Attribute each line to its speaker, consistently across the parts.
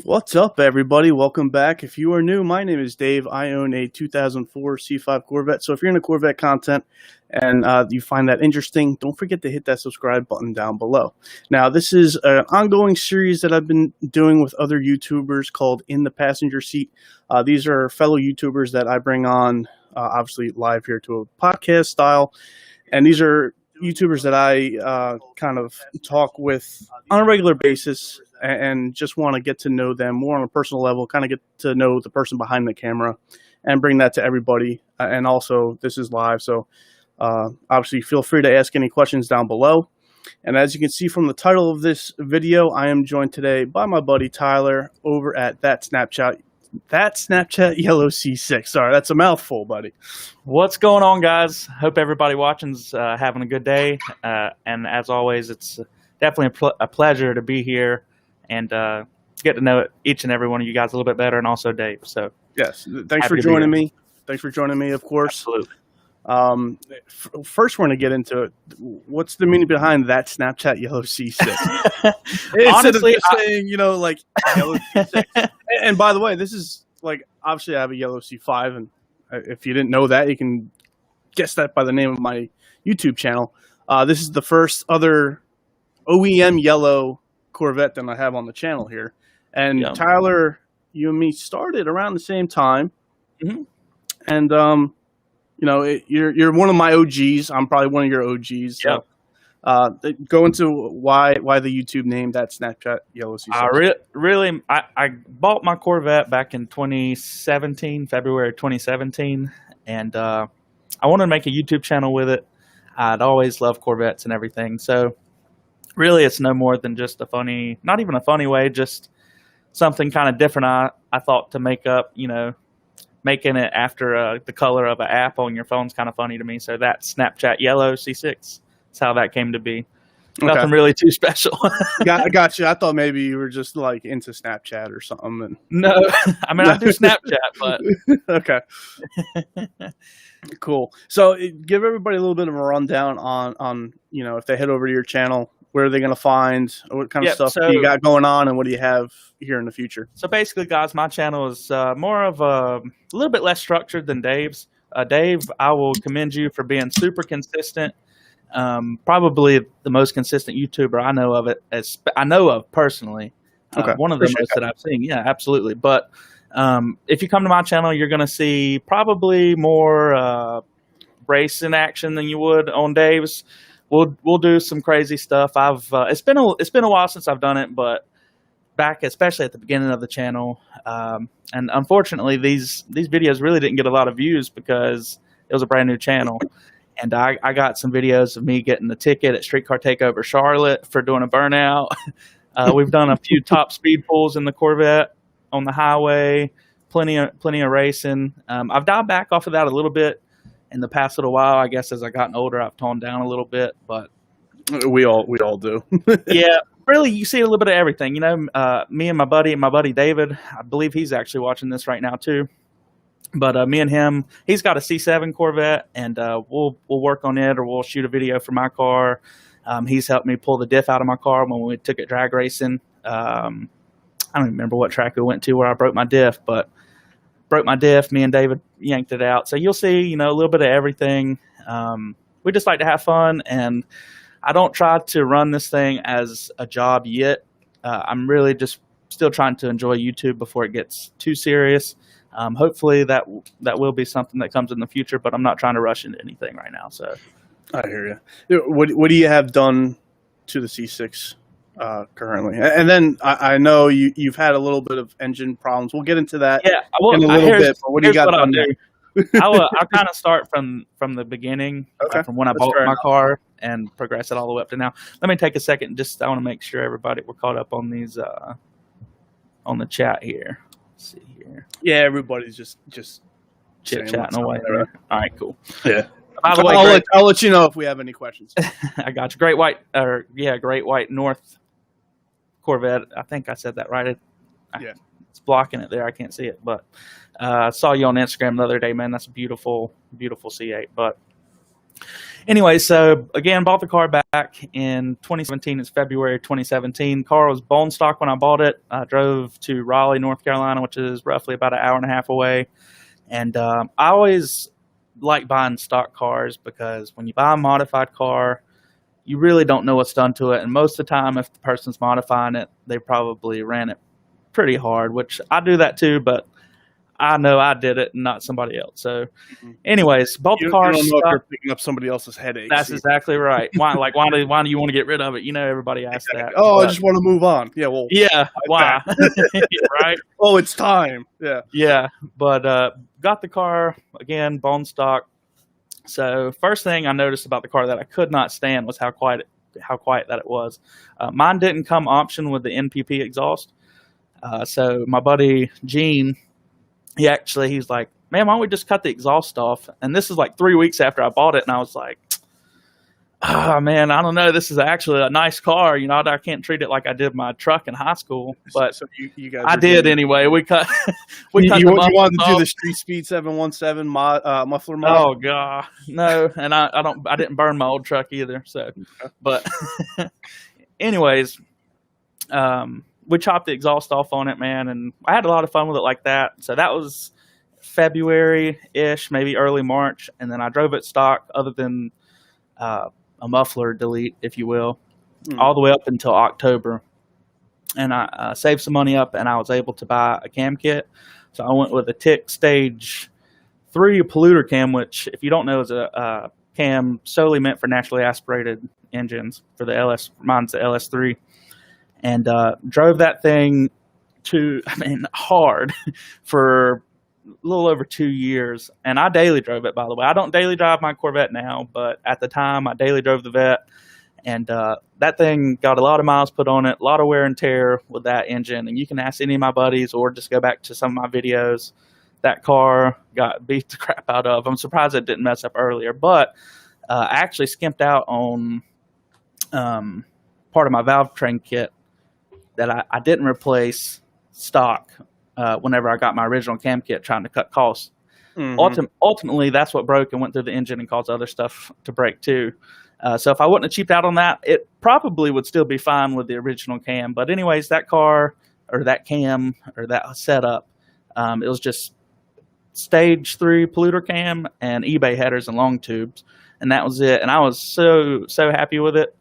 Speaker 1: What's up, everybody? Welcome back. If you are new, my name is Dave. I own a 2004 C8 Corvette. So if you're into Corvette content and you find that interesting, don't forget to hit that subscribe button down below. Now, this is an ongoing series that I've been doing with other YouTubers called In the Passenger Seat. These are fellow YouTubers that I bring on, obviously live here to a podcast style. And these are YouTubers that I kind of talk with on a regular basis and just want to get to know them more on a personal level, kind of get to know the person behind the camera and bring that to everybody. And also, this is live, so obviously feel free to ask any questions down below. And as you can see from the title of this video, I am joined today by my buddy Tyler over at That Snapchat Yellow C6. Sorry, that's a mouthful, buddy.
Speaker 2: What's going on, guys? Hope everybody watching's having a good day. And as always, it's definitely a pleasure to be here and get to know each and every one of you guys a little bit better, and also Dave. So
Speaker 1: yes, thanks for joining me. Thanks for joining me, of course.
Speaker 2: Absolutely.
Speaker 1: First, we're going to get into it. What's the meaning behind That Snapchat Yellow C6?
Speaker 2: Honestly,
Speaker 1: saying, like Yellow C6. And by the way, this is like, obviously I have a Yellow C5, and if you didn't know that, you can guess that by the name of my YouTube channel. This is the first other OEM yellow Corvette that I have on the channel here. And
Speaker 2: yeah.
Speaker 1: Tyler, you and me started around the same time.
Speaker 2: Mm-hmm.
Speaker 1: And you're one of my OGs. I'm probably one of your OGs. So, go into why the YouTube name That Snapchat Yellow C6.
Speaker 2: I bought my Corvette back in 2017, February 2017, and I wanted to make a YouTube channel with it. I'd always loved Corvettes and everything, so really it's no more than just not even a funny way, just something kind of different I thought to make up, making it after the color of an app on your phone's kind of funny to me. So that Snapchat Yellow C6. That's how that came to be. Nothing really too special.
Speaker 1: Got you. I thought maybe you were just like into Snapchat or something.
Speaker 2: No, I mean, I do Snapchat, but
Speaker 1: okay. Cool. So give everybody a little bit of a rundown on if they head over to your channel, where are they going to find, what kind of stuff do you got going on, and what do you have here in the future? So
Speaker 2: basically, guys, my channel is more of a little bit less structured than Dave's. Dave, I will commend you for being super consistent. Probably the most consistent YouTuber I know of personally. One of the most that I've seen. Yeah, absolutely. But if you come to my channel, you're going to see probably more racing action than you would on Dave's. We'll do some crazy stuff. It's been a while since I've done it, but back especially at the beginning of the channel, and unfortunately these videos really didn't get a lot of views because it was a brand new channel. And I got some videos of me getting the ticket at Streetcar Takeover Charlotte for doing a burnout. We've done a few top speed pulls in the Corvette on the highway, plenty of racing. I've dialed back off of that a little bit in the past little while. I guess as I gotten older, I've toned down a little bit, but
Speaker 1: we all do.
Speaker 2: Yeah, really, you see a little bit of everything. Me and my buddy David, I believe he's actually watching this right now too. But me and him, he's got a C7 Corvette, and we'll work on it, or we'll shoot a video for my car. He's helped me pull the diff out of my car when we took it drag racing. I don't remember what track we went to where I broke my diff, but me and David yanked it out. So you'll see, a little bit of everything. We just like to have fun, and I don't try to run this thing as a job yet. I'm really just still trying to enjoy YouTube before it gets too serious. Hopefully that will be something that comes in the future, but I'm not trying to rush into anything right now. So
Speaker 1: I hear you. What do you have done to the C6 currently? And then I know you've had a little bit of engine problems. We'll get into that in a little bit. But what do you got done there?
Speaker 2: I'll kind of start from the beginning, from when I bought my car, and progress it all the way up to now. Let me take a second. I want to make sure we're caught up on these on the chat here. Let's see here.
Speaker 1: Yeah, everybody's just
Speaker 2: chit chatting away. All right, cool.
Speaker 1: Yeah.
Speaker 2: By the way,
Speaker 1: I'll let you know if we have any questions.
Speaker 2: I got you. Great white North Corvette. I think I said that right.
Speaker 1: Yeah.
Speaker 2: It's blocking it there. I can't see it, but I saw you on Instagram the other day, man. That's a beautiful, beautiful C8. But Anyway, so again, bought the car back in 2017. It's February 2017. Car was bone stock when I bought it. I drove to Raleigh, North Carolina, which is roughly about an hour and a half away. And I always like buying stock cars because when you buy a modified car, you really don't know what's done to it. And most of the time, if the person's modifying it, they probably ran it pretty hard, which I do that too, but I know I did it and not somebody else. So anyways, bought the car.
Speaker 1: You don't know if you're picking up somebody else's headache.
Speaker 2: That's exactly right. Why do you want to get rid of it? You know, everybody asks that.
Speaker 1: Oh, but I just want to move on. Yeah, well.
Speaker 2: Yeah, why? Right?
Speaker 1: Oh, it's time. Yeah.
Speaker 2: Yeah, but got the car, again, bone stock. So first thing I noticed about the car that I could not stand was how quiet that it was. Mine didn't come option with the NPP exhaust. So my buddy Gene, he's like, man, why don't we just cut the exhaust off? And this is like 3 weeks after I bought it, and I was like, man, I don't know. This is actually a nice car. You know, I can't treat it like I did my truck in high school, but
Speaker 1: so you guys
Speaker 2: I did anyway. We cut.
Speaker 1: You wanted to do the Street Speed 717 muffler mod?
Speaker 2: Oh god, no! And I didn't burn my old truck either. So, but anyways, we chopped the exhaust off on it, man, and I had a lot of fun with it like that. So that was February-ish, maybe early March, and then I drove it stock, other than a muffler delete, if you will, all the way up until October. And I saved some money up, and I was able to buy a cam kit. So I went with a TIC Stage 3 polluter cam, which, if you don't know, is a cam solely meant for naturally aspirated engines for the LS. Mine's the LS3. And drove that thing hard for a little over 2 years. And I daily drove it, by the way. I don't daily drive my Corvette now, but at the time I daily drove the Vet. And that thing got a lot of miles put on it, a lot of wear and tear with that engine. And you can ask any of my buddies or just go back to some of my videos. That car got beat the crap out of. I'm surprised it didn't mess up earlier. But I actually skimped out on part of my valve train kit that I didn't replace stock whenever I got my original cam kit, trying to cut costs. Ultimately, that's what broke and went through the engine and caused other stuff to break too. So if I wouldn't have cheaped out on that, it probably would still be fine with the original cam. But anyways, that car, or that cam, or that setup, it was just Stage 3 polluter cam and eBay headers and long tubes, and that was it. And I was so happy with it.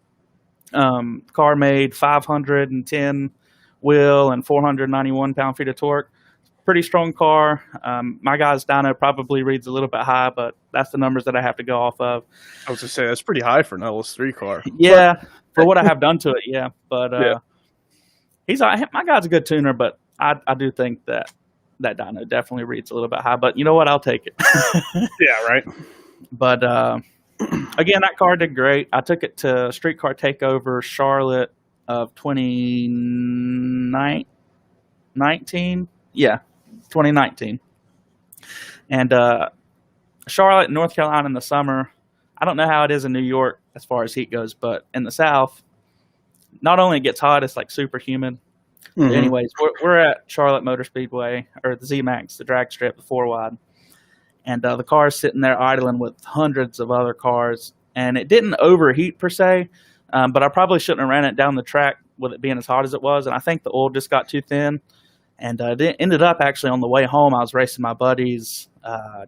Speaker 2: Car made 510 wheel and 491 pound-feet of torque. Pretty strong car. My guy's dyno probably reads a little bit high, but that's the numbers that I have to go off of.
Speaker 1: I was going to say, that's pretty high for an LS3 car.
Speaker 2: Yeah, for what I have done to it, yeah. But my guy's a good tuner, but I do think that dyno definitely reads a little bit high. But you know what? I'll take it.
Speaker 1: Yeah, right.
Speaker 2: But again, that car did great. I took it to Streetcar Takeover Charlotte of 2019. Yeah, 2019. And Charlotte, North Carolina in the summer, I don't know how it is in New York as far as heat goes, but in the South, not only it gets hot, it's like super humid. But anyways, we're at Charlotte Motor Speedway, or the Z-Max, the drag strip, the 4-wide. And the car's sitting there idling with hundreds of other cars. And it didn't overheat per se, but I probably shouldn't have ran it down the track with it being as hot as it was. And I think the oil just got too thin. And it ended up actually on the way home, I was racing my buddy's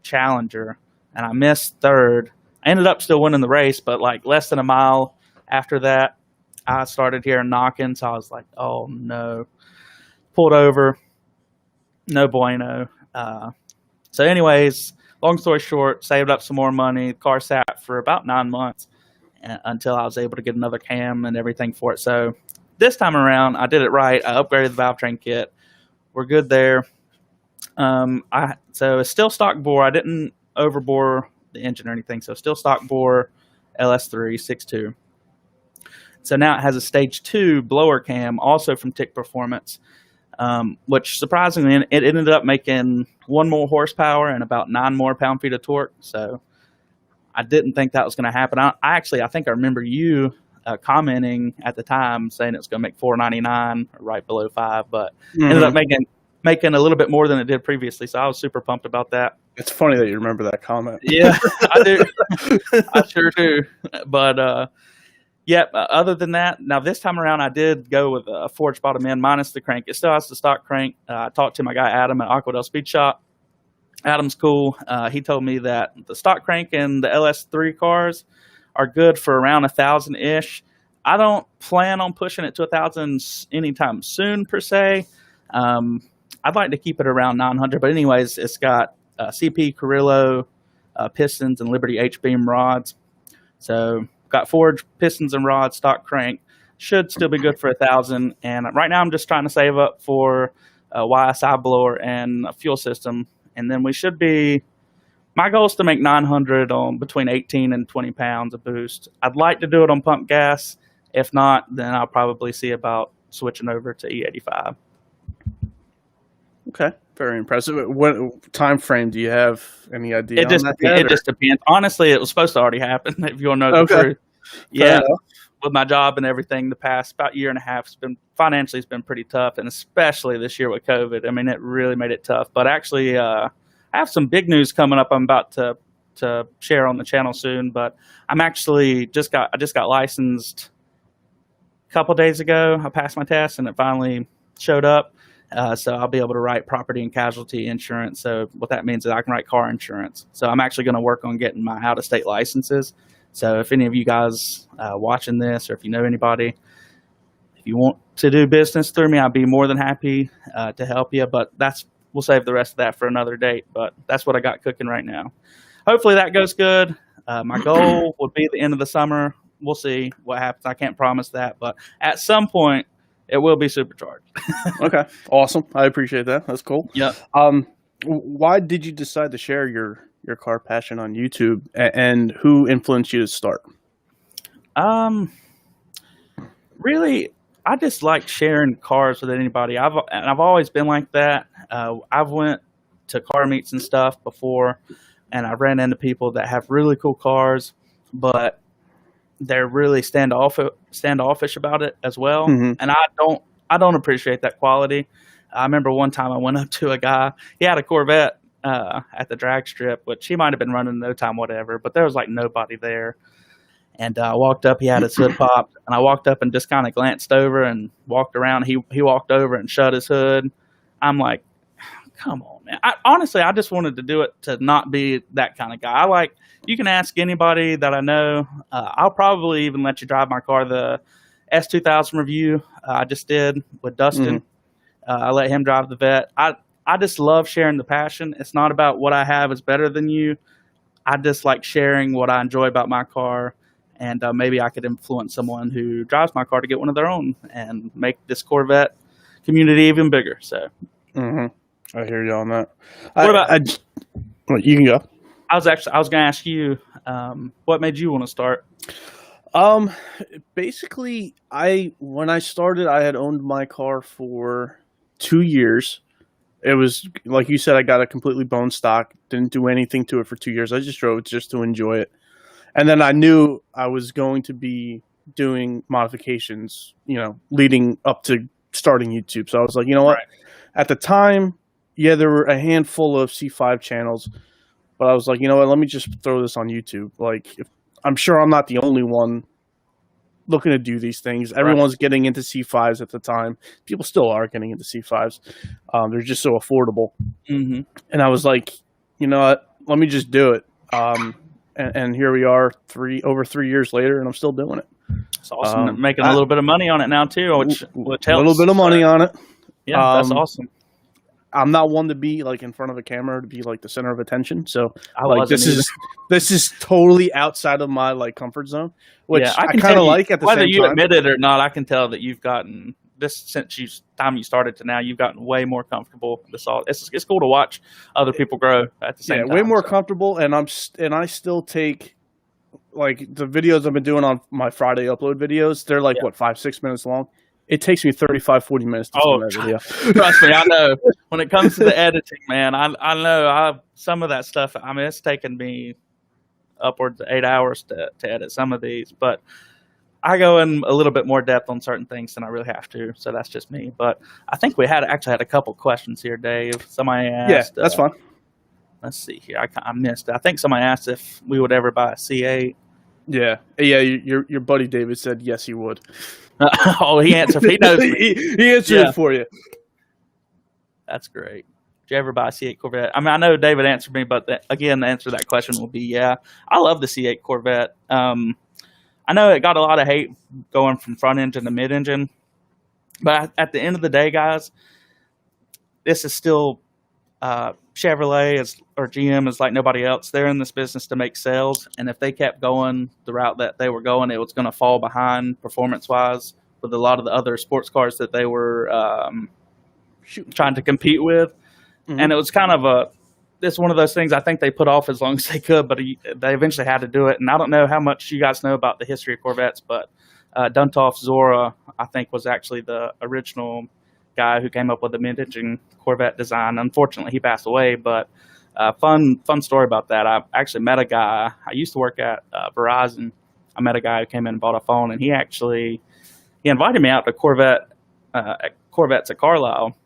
Speaker 2: Challenger, and I missed third. I ended up still winning the race, but like less than a mile after that, I started hearing knocking. So I was like, oh no. Pulled over. No bueno. So anyways, long story short, saved up some more money. The car sat for about 9 months until I was able to get another cam and everything for it. So this time around, I did it right. I upgraded the valve train kit. We're good there. So it's still stock bore. I didn't overbore the engine or anything. So still stock bore LS3 6.2. So now it has a Stage 2 blower cam, also from TIC Performance, which surprisingly, it ended up making 1 more horsepower and about 9 more pound-feet of torque. So I didn't think that was going to happen. I think I remember you commenting at the time saying it was going to make 499 or right below 5, but ended up making making a little bit more than it did previously. So I was super pumped about that.
Speaker 1: It's funny that you remember that comment.
Speaker 2: Yeah, I do. I sure do. But yeah, other than that, now this time around, I did go with a forged bottom end minus the crank. It still has the stock crank. I talked to my guy Adam at Aquadel Speed Shop. Adam's cool. He told me that the stock crank and the LS3 cars are good for around 1,000-ish. I don't plan on pushing it to 1,000 anytime soon per se. I'd like to keep it around 900, but anyways, it's got CP Carrillo pistons and Liberty H-beam rods. So got forged pistons and rods, stock crank. Should still be good for 1,000. And right now I'm just trying to save up for a YSI blower and a fuel system. And then we should be, my goal is to make 900 on between 18 and 20 pounds of boost. I'd like to do it on pump gas. If not, then I'll probably see about switching over to E85.
Speaker 1: Okay, very impressive. What time frame do you have? Any idea?
Speaker 2: It just depends. Honestly, it was supposed to already happen. If you want to know the truth, yeah. With my job and everything, the past about year and a half, it's been pretty tough, and especially this year with COVID. I mean, it really made it tough. But actually, I have some big news coming up. I'm about to share on the channel soon. But I'm actually just got licensed a couple days ago. I passed my test, and it finally showed up. So I'll be able to write property and casualty insurance. So what that means is I can write car insurance. So I'm actually going to work on getting my out-of-state licenses. So if any of you guys watching this, or if you know anybody, if you want to do business through me, I'd be more than happy to help you. But we'll save the rest of that for another date. But that's what I got cooking right now. Hopefully that goes good. My goal would be the end of the summer. We'll see what happens. I can't promise that, but at some point it will be supercharged.
Speaker 1: Okay, awesome. I appreciate that. That's cool.
Speaker 2: Yeah.
Speaker 1: Why did you decide to share your car passion on YouTube, and who influenced you to start?
Speaker 2: Really, I just like sharing cars with anybody. I've always been like that. I've went to car meets and stuff before, and I ran into people that have really cool cars, but they're really standoffish about it as well. Mm-hmm. And I don't appreciate that quality. I remember one time I went up to a guy. He had a Corvette at the drag strip, which he might have been running no time, whatever, but there was like nobody there. And I walked up, he had his hood popped, and I walked up and just kind of glanced over and walked around. He walked over and shut his hood. I'm like, come on, man. Honestly, I just wanted to do it to not be that kind of guy. You can ask anybody that I know. I'll probably even let you drive my car. The S2000 review I just did with Dustin. Mm-hmm. I let him drive the Vet. I just love sharing the passion. It's not about what I have is better than you. I just like sharing what I enjoy about my car, and maybe I could influence someone who drives my car to get one of their own and make this Corvette community even bigger. So,
Speaker 1: I hear you on that. You can go.
Speaker 2: I was going to ask you, what made you want to start?
Speaker 1: Basically, when I started, I had owned my car for 2 years. It was, like you said, I got a completely bone stock, didn't do anything to it for 2 years. I just drove it just to enjoy it. And then I knew I was going to be doing modifications, leading up to starting YouTube. So I was like, you know what? Right. At the time, yeah, there were a handful of C5 channels, but I was like, you know what? Let me just throw this on YouTube. I'm sure I'm not the only one looking to do these things. Everyone's getting into C5s at the time. People still are getting into C5s. They're just so affordable. Mm-hmm. And I was like, you know what? Let me just do it. And here we are over 3 years later, and I'm still doing it.
Speaker 2: It's awesome. Making a little bit of money on it now, too, which helps.
Speaker 1: A little bit of money on it.
Speaker 2: Yeah, that's awesome.
Speaker 1: I'm not one to be in front of a camera to be the center of attention. So this is totally outside of my comfort zone, which I kind of like at the same time.
Speaker 2: Whether you admit it or not, I can tell that you've gotten this since time you started to now. You've gotten way more comfortable. It's cool to watch other people grow at the same time.
Speaker 1: Way more comfortable, and I still take the videos I've been doing on my Friday upload videos. They're 5-6 minutes long. It takes me 35-40 minutes to film that video.
Speaker 2: Trust me, I know. When it comes to the editing, man, I know some of that stuff. I mean, it's taken me upwards of 8 hours to edit some of these. But I go in a little bit more depth on certain things than I really have to, so that's just me. But I think we actually had a couple questions here, Dave. Somebody asked.
Speaker 1: Yeah, that's fine.
Speaker 2: Let's see here. I missed it. I think somebody asked if we would ever buy a C8.
Speaker 1: Yeah. Your buddy David said yes, he would.
Speaker 2: Oh, he answered. He knows me.
Speaker 1: he answered it for you.
Speaker 2: That's great. Did you ever buy a C8 Corvette? I mean, I know David answered me, but again, the answer to that question will be yeah. I love the C8 Corvette. I know it got a lot of hate going from front engine to mid engine, but at the end of the day, guys, this is still Chevrolet or GM is like nobody else. They're in this business to make sales, and if they kept going the route that they were going, it was going to fall behind performance-wise with a lot of the other sports cars that they were trying to compete with. Mm-hmm. And it was kind of it's one of those things I think they put off as long as they could, but they eventually had to do it. And I don't know how much you guys know about the history of Corvettes, but Duntov Zora, I think, was actually the original guy who came up with the mid-engine Corvette design. Unfortunately, he passed away, but fun story about that. I actually met a guy. I used to work at Verizon. I met a guy who came in and bought a phone, and he invited me out to Corvettes at Carlisle.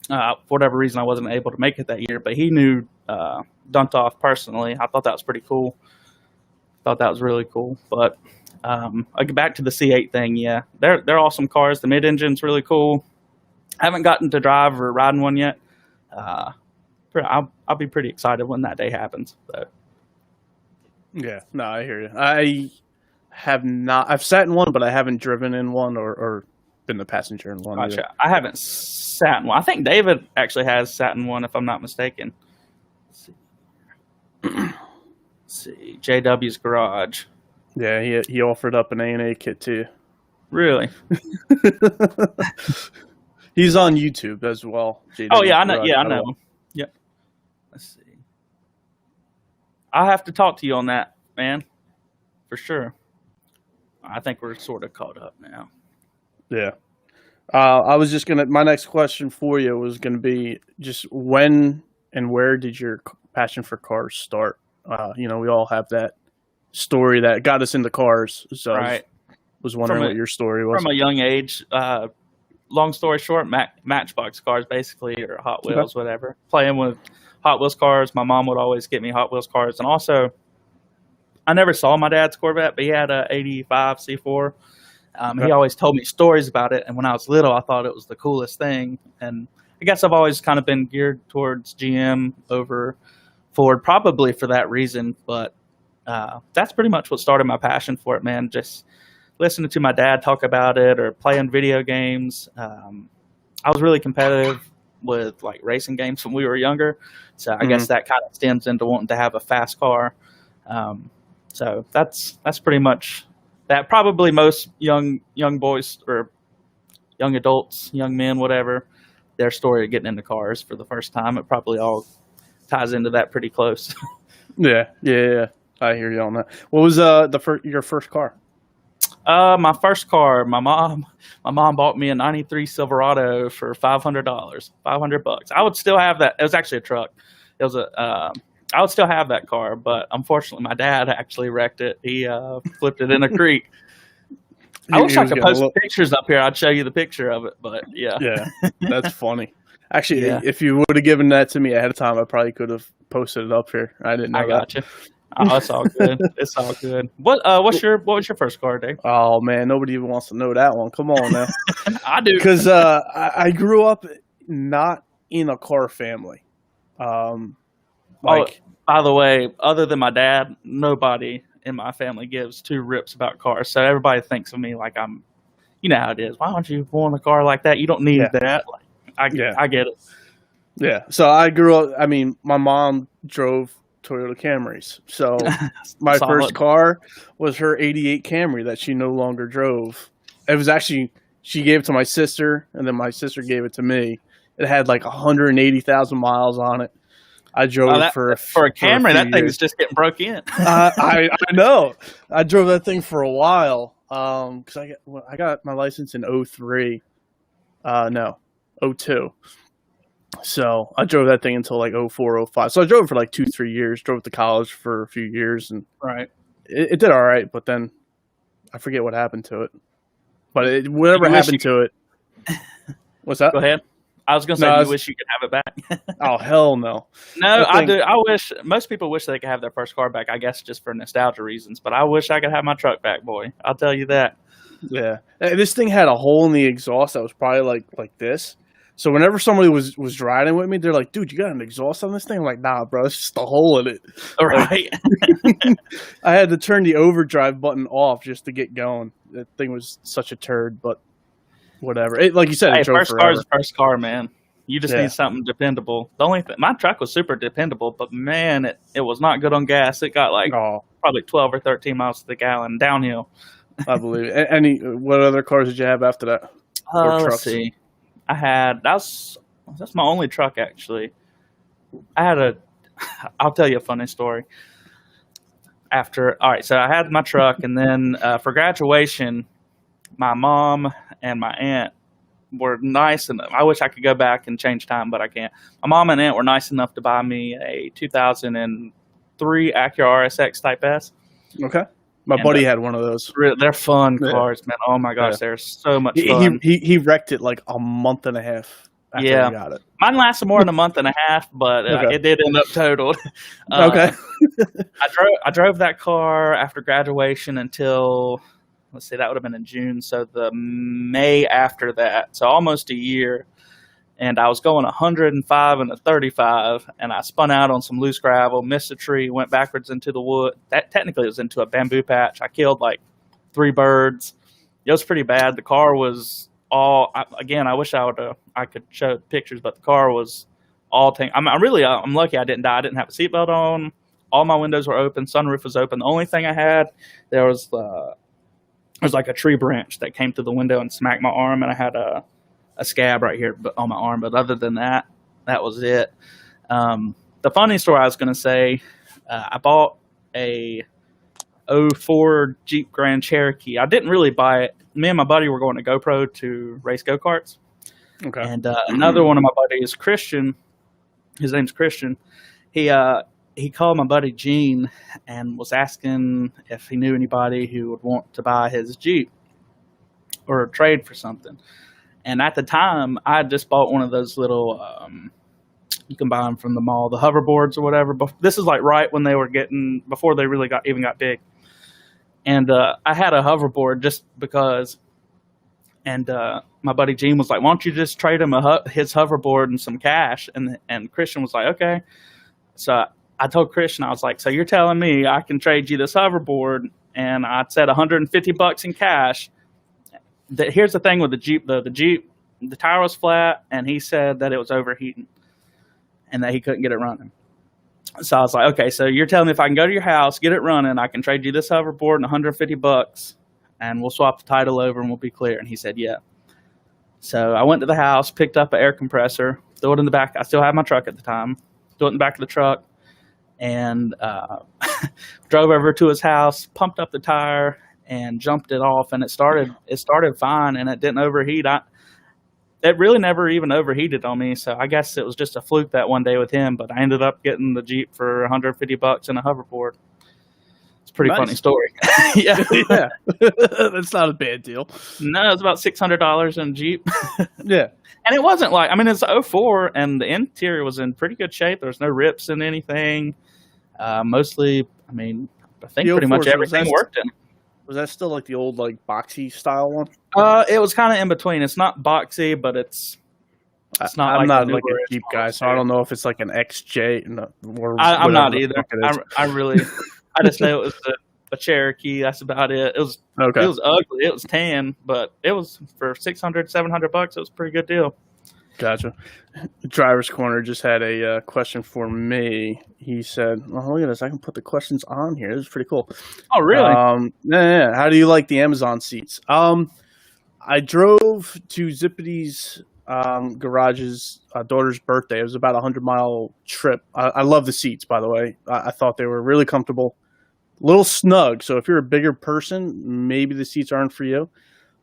Speaker 2: For whatever reason, I wasn't able to make it that year, but he knew Duntov personally. I thought that was pretty cool. Thought that was really cool. But I'll get back to the C8 thing. Yeah, they're awesome cars. The mid-engine's really cool. I haven't gotten to drive or ride in one yet. I'll be pretty excited when that day happens. So.
Speaker 1: Yeah, no, I hear you. I have not. I've sat in one, but I haven't driven in one or been the passenger in one.
Speaker 2: Gotcha. I haven't sat in one. I think David actually has sat in one, if I'm not mistaken. Let's see. JW's Garage.
Speaker 1: Yeah, he offered up an A&A kit too.
Speaker 2: Really?
Speaker 1: He's on YouTube as well. JW's
Speaker 2: oh yeah, I know.
Speaker 1: Garage.
Speaker 2: Yeah, I know. Yep. Let's see. I'll have to talk to you on that, man, for sure. I think we're sort of caught up now.
Speaker 1: Yeah. I was just my next question for you was gonna be just when and where did your passion for cars start? We all have that story that got us into cars. So
Speaker 2: right.
Speaker 1: I was wondering what your story was.
Speaker 2: From a young age, long story short, Matchbox cars basically, or Hot Wheels, whatever. Playing with Hot Wheels cars. My mom would always get me Hot Wheels cars. And also, I never saw my dad's Corvette, but he had a 85 C4. He always told me stories about it. And when I was little, I thought it was the coolest thing. And I guess I've always kind of been geared towards GM over Ford, probably for that reason. But that's pretty much what started my passion for it, man. Just listening to my dad talk about it or playing video games. I was really competitive with like racing games when we were younger. So I guess that kind of stems into wanting to have a fast car. So that's pretty much that. Probably most young boys or young adults, young men, whatever, their story of getting into cars for the first time, it probably all ties into that pretty close. Yeah.
Speaker 1: I hear you on that. What was your first car?
Speaker 2: My first car, my mom bought me a '93 Silverado for $500, $500. I would still have that. It was actually a truck. It was I would still have that car, but unfortunately, my dad actually wrecked it. He flipped it in a creek. I wish I could post pictures up here. I'd show you the picture of it, but yeah. Yeah,
Speaker 1: that's funny. Actually, if you would have given that to me ahead of time, I probably could have posted it up here. I didn't know. I got you.
Speaker 2: Oh, it's all good. It's all good. What was your first car, Dave?
Speaker 1: Oh man, nobody even wants to know that one. Come on now.
Speaker 2: I do,
Speaker 1: because I grew up not in a car family.
Speaker 2: By the way, other than my dad, nobody in my family gives two rips about cars. So everybody thinks of me like I'm, you know how it is. Why don't you want a car like that? You don't need that. Like, I get it. Yeah.
Speaker 1: So I grew up. I mean, my mom drove Toyota Camrys. So my first car was her '88 Camry that she no longer drove. It was actually, she gave it to my sister, and then my sister gave it to me. It had like 180,000 miles on it. I drove it for a
Speaker 2: Camry. That thing is just getting broke in.
Speaker 1: I know. I drove that thing for a while because I got my license in 03. No, 02. So I drove that thing until like 04, 05. So I drove it for like 2-3 years. Drove it to college for a few years, and it did all right. But then I forget what happened to it, but whatever happened to it. What's that?
Speaker 2: Go ahead. I was going to say, do you wish you could have it back?
Speaker 1: Oh, hell no.
Speaker 2: No, I do. I wish, most people wish they could have their first car back, I guess, just for nostalgia reasons. But I wish I could have my truck back, boy. I'll tell you that.
Speaker 1: Yeah. This thing had a hole in the exhaust that was probably like this. So whenever somebody was riding with me, they're like, dude, you got an exhaust on this thing? I'm like, nah, bro, it's just a hole in it.
Speaker 2: All right.
Speaker 1: I had to turn the overdrive button off just to get going. That thing was such a turd, but whatever. Like you said, it drove
Speaker 2: first
Speaker 1: forever.
Speaker 2: car is first car, man. You just need something dependable. The only thing, my truck was super dependable, but man, it was not good on gas. It got probably 12 or 13 miles to the gallon downhill.
Speaker 1: I believe it. What other cars did you have after that?
Speaker 2: Let's see. I had that's my only truck actually. I'll tell you a funny story. So I had my truck, and then for graduation, my mom and my aunt were nice, and I wish I could go back and change time, but I can't. My mom and aunt were nice enough to buy me a 2003 Acura RSX Type S.
Speaker 1: Okay. My buddy had one of those.
Speaker 2: They're fun cars, man. Oh my gosh, they're so much fun.
Speaker 1: He wrecked it like a month and a half after he got it.
Speaker 2: Mine lasted more than a month and a half, but it did end up totaled.
Speaker 1: Okay.
Speaker 2: I drove that car after graduation until, let's see, that would have been in June, so the May after that, so almost a year. And I was going 105 and a 35, and I spun out on some loose gravel, missed a tree, went backwards into the wood. That technically was into a bamboo patch. I killed like 3 birds. It was pretty bad. The car was I wish I could show pictures, but the car was all tangled. I'm lucky I didn't die. I didn't have a seatbelt on. All my windows were open. Sunroof was open. The only thing I had, there was like a tree branch that came through the window and smacked my arm, and I had a scab right here on my arm, but other than that was it. The funny story I was going to say, I bought a 04 Jeep Grand Cherokee. I didn't really buy it. Me and my buddy were going to GoPro to race go-karts. Okay. And another one of my buddies, Christian, his name's Christian, he called my buddy Gene and was asking if he knew anybody who would want to buy his Jeep or trade for something. And at the time, I had just bought one of those little, you can buy them from the mall, the hoverboards or whatever. But this is like right when they were before they really got big. And I had a hoverboard just because. And my buddy Gene was like, why don't you just trade him his hoverboard and some cash? And Christian was like, okay. So I told Christian, I was like, so you're telling me I can trade you this hoverboard? And I said $150 in cash. Here's the thing with the Jeep, though. The tire was flat, and he said that it was overheating and that he couldn't get it running. So I was like, okay, so you're telling me if I can go to your house, get it running, I can trade you this hoverboard and $150, and we'll swap the title over and we'll be clear. And he said, yeah. So I went to the house, picked up an air compressor, threw it in the back. I still had my truck at the time. Threw it in the back of the truck, and drove over to his house, pumped up the tire, and jumped it off, and it started fine, and it didn't overheat. It really never even overheated on me, so I guess it was just a fluke that one day with him, but I ended up getting the Jeep for $150 and a hoverboard. It's a pretty funny story. Yeah.
Speaker 1: That's not a bad deal.
Speaker 2: No, it's about $600 in Jeep.
Speaker 1: Yeah.
Speaker 2: And it wasn't like, it's 04, and the interior was in pretty good shape. There was no rips in anything. Mostly, I think pretty much everything worked in.
Speaker 1: Was that still like the old boxy style one?
Speaker 2: It was kind of in between. It's not boxy, but it's not.
Speaker 1: I'm not like a Jeep guy, so I don't know if it's like an XJ.
Speaker 2: I'm not either. I just know it was a Cherokee. That's about it. It was okay. It was ugly. It was tan, but it was for $600, $700. It was a pretty good deal.
Speaker 1: Gotcha. Driver's Corner just had a question for me. He said, "Oh, look at this! I can put the questions on here. This is pretty cool."
Speaker 2: Oh, really?
Speaker 1: Yeah. How do you like the Amazon seats? I drove to Zippity's garage's daughter's birthday. It was about a 100-mile trip. I love the seats, by the way. I thought they were really comfortable, a little snug. So if you're a bigger person, maybe the seats aren't for you.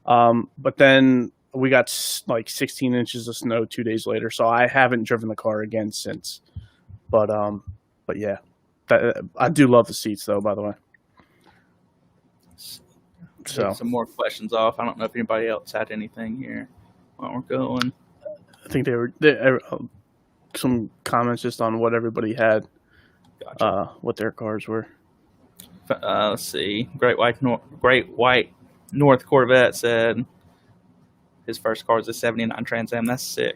Speaker 1: But then we got like 16 inches of snow 2 days later, so I haven't driven the car again since. But yeah, I do love the seats, though. By the way, So
Speaker 2: some more questions off. I don't know if anybody else had anything here while we're going.
Speaker 1: I think there were some comments just on what everybody had,
Speaker 2: Gotcha.
Speaker 1: what their cars were.
Speaker 2: Let's see. Great White North Corvette said his first car was a '79 Trans Am. That's sick.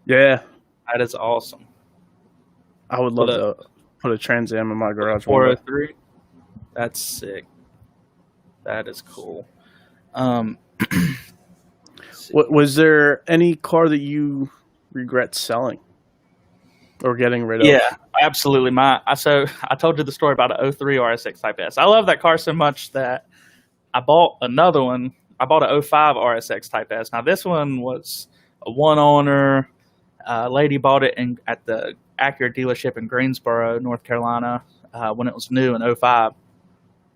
Speaker 1: Yeah,
Speaker 2: That is awesome.
Speaker 1: I would love to put a Trans Am in my garage.
Speaker 2: 403. That's sick. That is cool.
Speaker 1: Was there any car that you regret selling or getting rid of?
Speaker 2: Yeah, absolutely. So I told you the story about an '03 RSX Type S. I love that car so much that I bought another one. I bought an '05 RSX Type S. Now this one was a one owner. Lady bought it at the Acura dealership in Greensboro, North Carolina, when it was new in '05.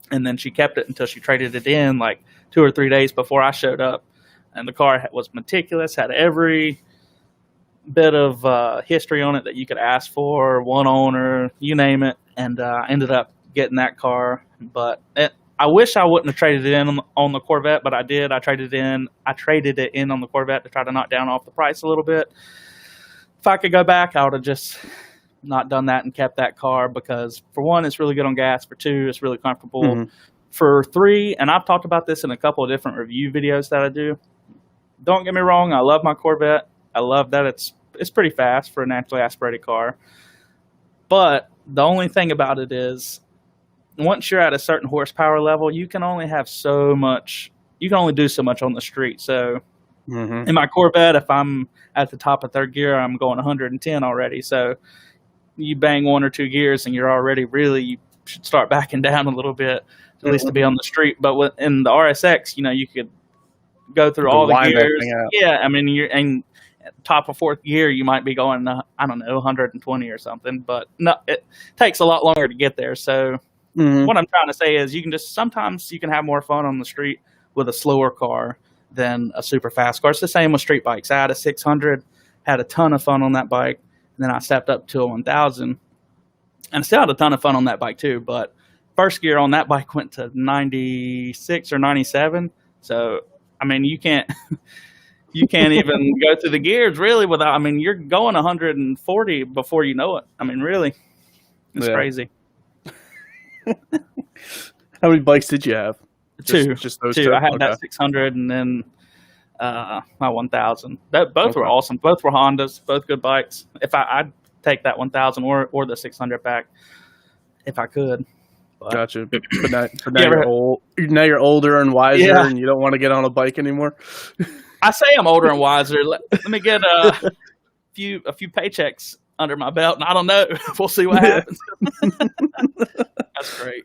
Speaker 2: And then she kept it until she traded it in like 2 or 3 days before I showed up. And the car was meticulous, had every bit of history on it that you could ask for, one owner, you name it. And I ended up getting that car. But I wish I wouldn't have traded it in on the Corvette, but I did. I traded it in on the Corvette to try to knock down off the price a little bit. If I could go back, I would have just not done that and kept that car because, for one, it's really good on gas. For two, it's really comfortable. Mm-hmm. For three, and I've talked about this in a couple of different review videos that I do. Don't get me wrong, I love my Corvette. I love that it's pretty fast for a naturally aspirated car. But the only thing about it is, once you're at a certain horsepower level, you can only have so much. You can only do so much on the street. So in my Corvette, if I'm at the top of third gear, I'm going 110 already. So you bang 1 or 2 gears and you're already you should start backing down a little bit, at least to be on the street. But in the RSX, you could go through all the gears. Yeah, I mean, and top of fourth gear, you might be going, 120 or something. But no, it takes a lot longer to get there. So what I'm trying to say is sometimes you can have more fun on the street with a slower car than a super fast car. It's the same with street bikes. I had a 600, had a ton of fun on that bike. And then I stepped up to a 1000 and still had a ton of fun on that bike too. But first gear on that bike went to 96 or 97. So, I mean, you can't even go through the gears really without, you're going 140 before you know it. I mean, really, it's crazy.
Speaker 1: How many bikes did you have?
Speaker 2: Just those two. I had that 600 and then my 1000. Both were awesome. Both were Hondas. Both good bikes. If I'd take that 1000 or the 600 back if I could. But,
Speaker 1: gotcha. But now you're old. Now you're older and wiser, and you don't want to get on a bike anymore.
Speaker 2: I say I'm older and wiser. Let me get a few paychecks under my belt, and I don't know. We'll see what happens. That's great.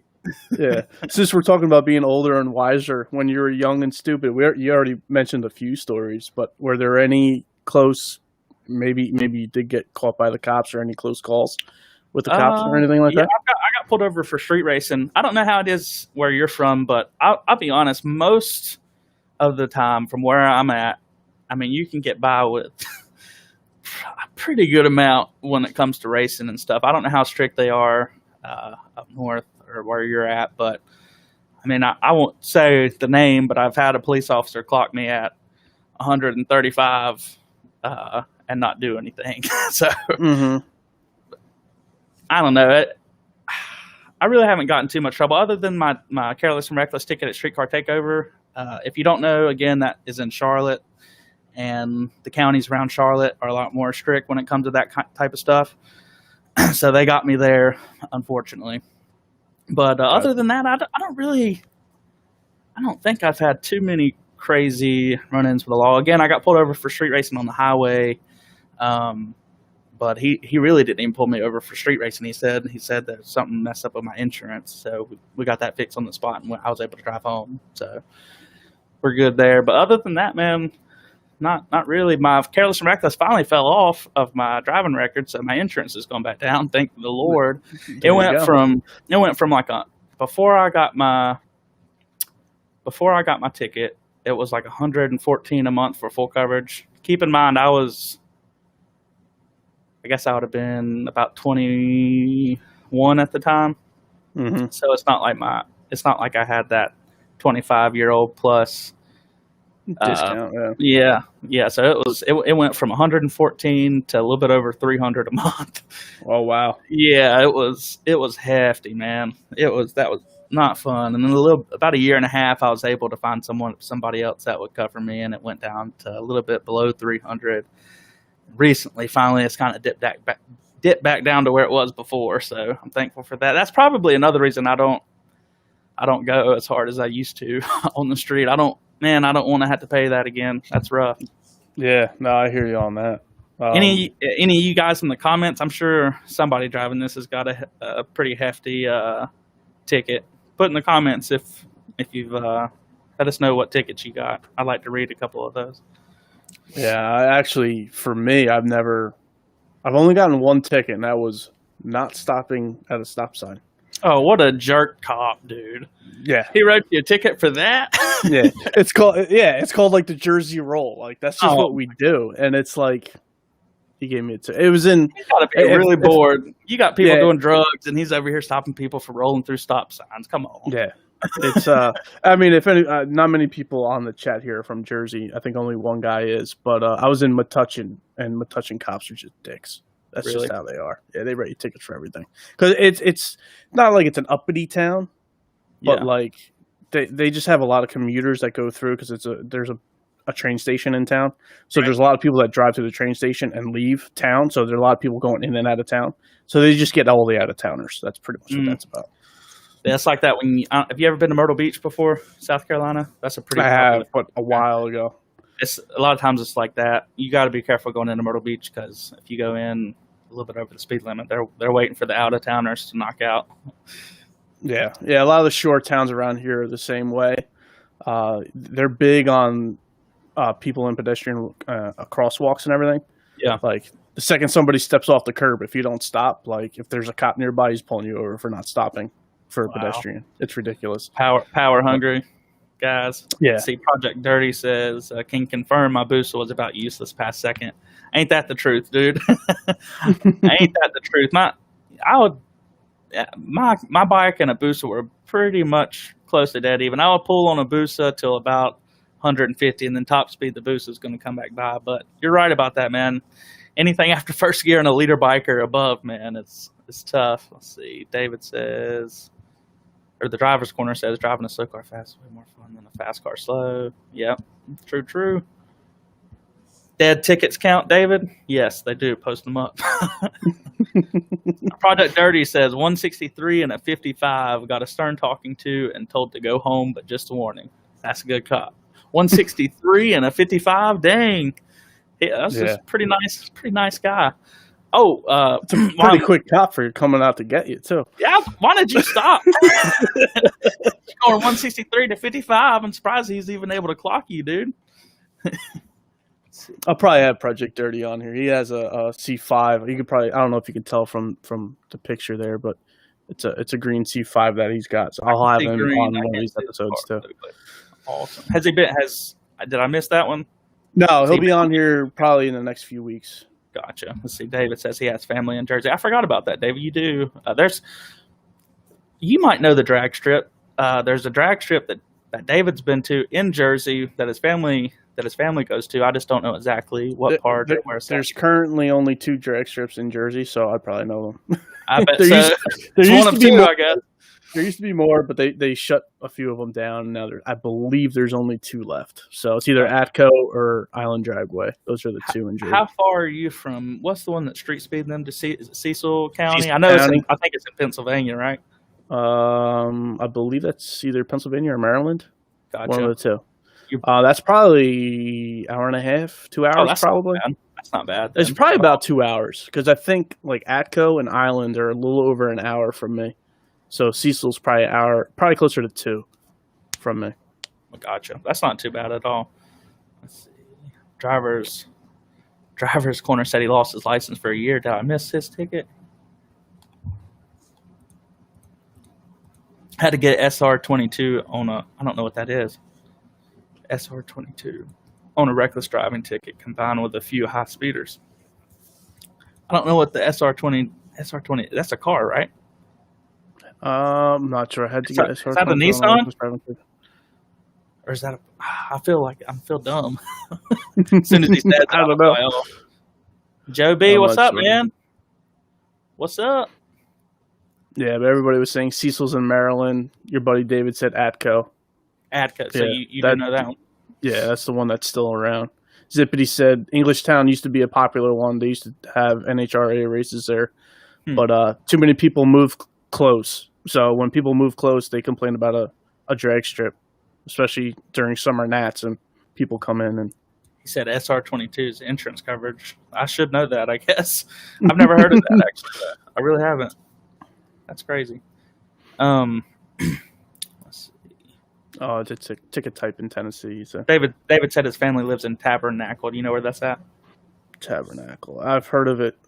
Speaker 1: Yeah. Since we're talking about being older and wiser, when you were young and stupid, you already mentioned a few stories, but were there any close, maybe you did get caught by the cops or any close calls with the cops or anything like that?
Speaker 2: I got pulled over for street racing. I don't know how it is where you're from, but I'll be honest, most of the time from where I'm at, you can get by with a pretty good amount when it comes to racing and stuff. I don't know how strict they are up north or where you're at, but I won't say the name, but I've had a police officer clock me at 135 and not do anything. So I don't know. I really haven't gotten too much trouble other than my careless and reckless ticket at Streetcar Takeover. If you don't know, again, that is in Charlotte, and the counties around Charlotte are a lot more strict when it comes to that type of stuff. So they got me there, unfortunately. But other than that, I don't think I've had too many crazy run-ins with the law. Again, I got pulled over for street racing on the highway, but he really didn't even pull me over for street racing. He said there's something messed up with my insurance, so we got that fixed on the spot, and I was able to drive home. So we're good there. But other than that, man, not really. My careless and reckless finally fell off of my driving record, so my insurance has gone back down. Thank the Lord. It went from like before I got my ticket, it was like $114 a month for full coverage. Keep in mind, I guess I would have been about 21 at the time. So it's not like I had that 25-year-old plus
Speaker 1: Discount.
Speaker 2: yeah. So it went from 114 to a little bit over 300 a month.
Speaker 1: Oh wow.
Speaker 2: Yeah, it was hefty, man. That was not fun. And then about a year and a half, I was able to find somebody else that would cover me, and it went down to a little bit below 300. Recently, finally, it's kind of dipped back down to where it was before. So I'm thankful for that. That's probably another reason I don't go as hard as I used to on the street. I don't want to have to pay that again. That's rough.
Speaker 1: Yeah, no, I hear you on that.
Speaker 2: Any of you guys in the comments, I'm sure somebody driving this has got a pretty hefty ticket. Put in the comments if you've let us know what tickets you got. I'd like to read a couple of those.
Speaker 1: Yeah, actually, for me, I've only gotten one ticket, and that was not stopping at a stop sign.
Speaker 2: Oh, what a jerk cop, dude!
Speaker 1: Yeah,
Speaker 2: he wrote you a ticket for that.
Speaker 1: Yeah, it's called like the Jersey Roll. Like that's just what we do, and it's like he gave me it was in.
Speaker 2: You gotta be really bored. You got people doing drugs, and he's over here stopping people from rolling through stop signs. Come on.
Speaker 1: Yeah, it's I mean, if any, not many people on the chat here are from Jersey. I think only one guy is, but I was in Metuchen, and Metuchen cops are just dicks. That's
Speaker 2: really?
Speaker 1: just how they are. Yeah, they write you tickets for everything because it's not like it's an uppity town, but like they just have a lot of commuters that go through because there's a train station in town. So there's a lot of people that drive to the train station and leave town. So there's a lot of people going in and out of town. So they just get all the out of towners. That's pretty much what that's about.
Speaker 2: Yeah, it's like that when have you ever been to Myrtle Beach before, South Carolina? That's a pretty.
Speaker 1: I have, but a while ago.
Speaker 2: It's a lot of times it's like that. You got to be careful going into Myrtle Beach because if you go in a little bit over the speed limit, they're waiting for the out of towners to knock out.
Speaker 1: Yeah. A lot of the shore towns around here are the same way. They're big on people in pedestrian crosswalks and everything.
Speaker 2: Yeah.
Speaker 1: Like the second somebody steps off the curb, if you don't stop, like if there's a cop nearby, he's pulling you over for not stopping for a pedestrian. It's ridiculous.
Speaker 2: Power hungry guys.
Speaker 1: Yeah.
Speaker 2: See, Project Dirty says, can confirm my booster was about useless past second. Ain't that the truth, dude? Ain't that the truth? My bike and a booster were pretty much close to dead even. I would pull on a booster till about 150, and then top speed the booster is going to come back by. But you're right about that, man. Anything after first gear in a leader bike or above, man, it's tough. Let's see. David says, or the driver's corner says, driving a slow car fast is way more fun than a fast car slow. Yep, true. Dead tickets count, David? Yes, they do. Post them up. Project Dirty says 163 and a 55 got a stern talking to and told to go home, but just a warning. That's a good cop. 163 and a 55? Dang. Yeah, that's just pretty nice guy. Oh,
Speaker 1: it's a pretty quick cop for coming out to get you too.
Speaker 2: Yeah, why did you stop? Going 163 to 55. I'm surprised he's even able to clock you, dude.
Speaker 1: I'll probably have Project Dirty on here. He has a C5. You could probably, I don't know if you can tell from the picture there, but it's a green C5 that he's got. So I'll have him on one of these episodes too.
Speaker 2: Awesome. Did I miss that one?
Speaker 1: No, he'll be on here probably in the next few weeks.
Speaker 2: Gotcha. Let's see. David says he has family in Jersey. I forgot about that, David. You do. You might know the drag strip. There's a drag strip that David's been to in Jersey that his family goes to. I just don't know exactly what part.
Speaker 1: There's currently only 2 drag strips in Jersey, so I probably know them.
Speaker 2: I bet
Speaker 1: there
Speaker 2: used to be more, I guess.
Speaker 1: There used to be more, but they shut a few of them down. Now I believe there's only 2 left. So it's either Atco or Island Dragway. Those are the 2 in Jersey.
Speaker 2: How far are you from? What's the one that street speeding them to? Is it Cecil County? I think it's in Pennsylvania, right?
Speaker 1: I believe that's either Pennsylvania or Maryland.
Speaker 2: Gotcha.
Speaker 1: One of the 2. That's probably hour and a half, 2 hours, probably.
Speaker 2: That's not bad.
Speaker 1: It's probably about 2 hours because I think like Atco and Island are a little over an hour from me. So Cecil's probably an hour, probably closer to 2 from me.
Speaker 2: Gotcha. That's not too bad at all. Let's see. Driver's corner said he lost his license for a year. Did I miss his ticket? Had to get SR22 on I don't know what that is. SR22 on a reckless driving ticket combined with a few high speeders. I don't know what the SR20, that's a car, right?
Speaker 1: I'm not sure. I had to get SR20.
Speaker 2: Is that a Nissan? or is that? I feel dumb. As soon as he said that,
Speaker 1: I don't know.
Speaker 2: like, oh. Joe B, what's up, man? What's up?
Speaker 1: Yeah, but everybody was saying Cecil's in Maryland. Your buddy David said Atco.
Speaker 2: Atco. So you didn't know that one?
Speaker 1: Yeah, that's the one that's still around. Zippity said Englishtown used to be a popular one. They used to have NHRA races there, but too many people move close. So when people move close, they complain about a drag strip, especially during summer nats, and people come in and.
Speaker 2: He said SR22's insurance coverage. I should know that, I guess. I've never heard of that, actually. I really haven't. That's crazy. Let's see.
Speaker 1: Oh, it's a ticket type in Tennessee. So.
Speaker 2: David said his family lives in Tabernacle. Do you know where that's at?
Speaker 1: Tabernacle. I've heard of it.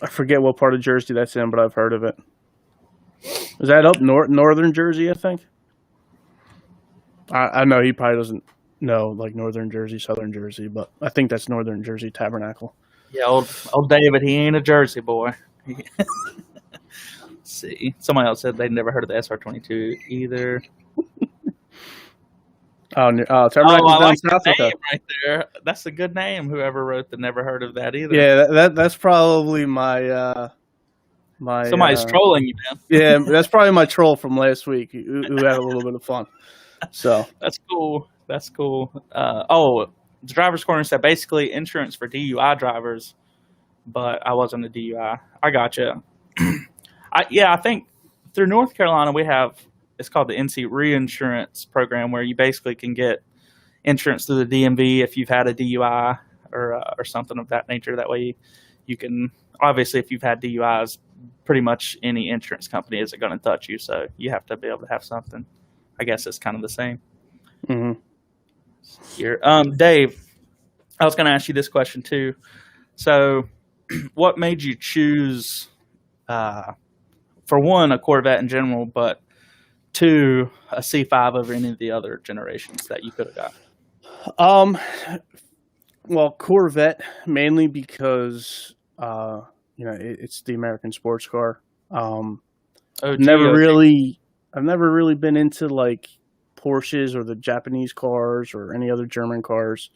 Speaker 1: I forget what part of Jersey that's in, but I've heard of it. Is that up northern Jersey, I think? I know he probably doesn't know, like, northern Jersey, southern Jersey, but I think that's northern Jersey, Tabernacle.
Speaker 2: Yeah, old David, he ain't a Jersey boy. Let's see. Somebody else said they'd never heard of the SR22 either.
Speaker 1: Tabernacle's
Speaker 2: down
Speaker 1: South Africa.
Speaker 2: Right there. That's a good name. Whoever wrote the never heard of that either.
Speaker 1: Yeah, that's probably my
Speaker 2: somebody's trolling you, man.
Speaker 1: Yeah, that's probably my troll from last week who had a little bit of fun. So
Speaker 2: that's cool. That's cool. The driver's corner said basically insurance for DUI drivers, but I wasn't a DUI. I gotcha. I think through North Carolina we have, it's called the NC Reinsurance Program, where you basically can get insurance through the DMV if you've had a DUI or something of that nature. That way you can, obviously if you've had DUIs, pretty much any insurance company isn't going to touch you, so you have to be able to have something. I guess it's kind of the same.
Speaker 1: Mm-hmm.
Speaker 2: Here, Dave, I was going to ask you this question too. So, what made you choose, for one, a Corvette in general, but two, a C5 over any of the other generations that you could have got?
Speaker 1: Well, Corvette mainly because it's the American sports car. I've never really been into like Porsches or the Japanese cars or any other German cars.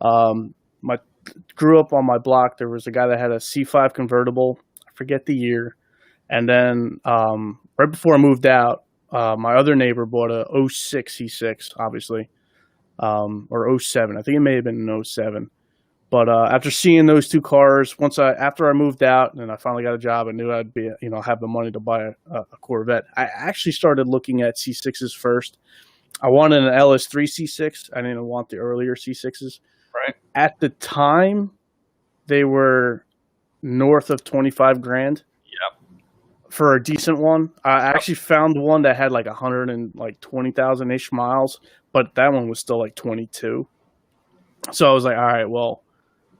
Speaker 1: Grew up on my block. There was a guy that had a C5 convertible. I forget the year. And then right before I moved out, my other neighbor bought a 06 C6, obviously, or 07. I think it may have been an 07. But after seeing those two cars, after I moved out and I finally got a job, I knew I'd be have the money to buy a Corvette. I actually started looking at C6s first. I wanted an LS3 C6. I didn't want the earlier C6s.
Speaker 2: Right.
Speaker 1: At the time, they were north of $25,000.
Speaker 2: Yep.
Speaker 1: For a decent one. I actually found one that had like 120,000 ish miles, but that one was still like 22. So I was like, all right, well,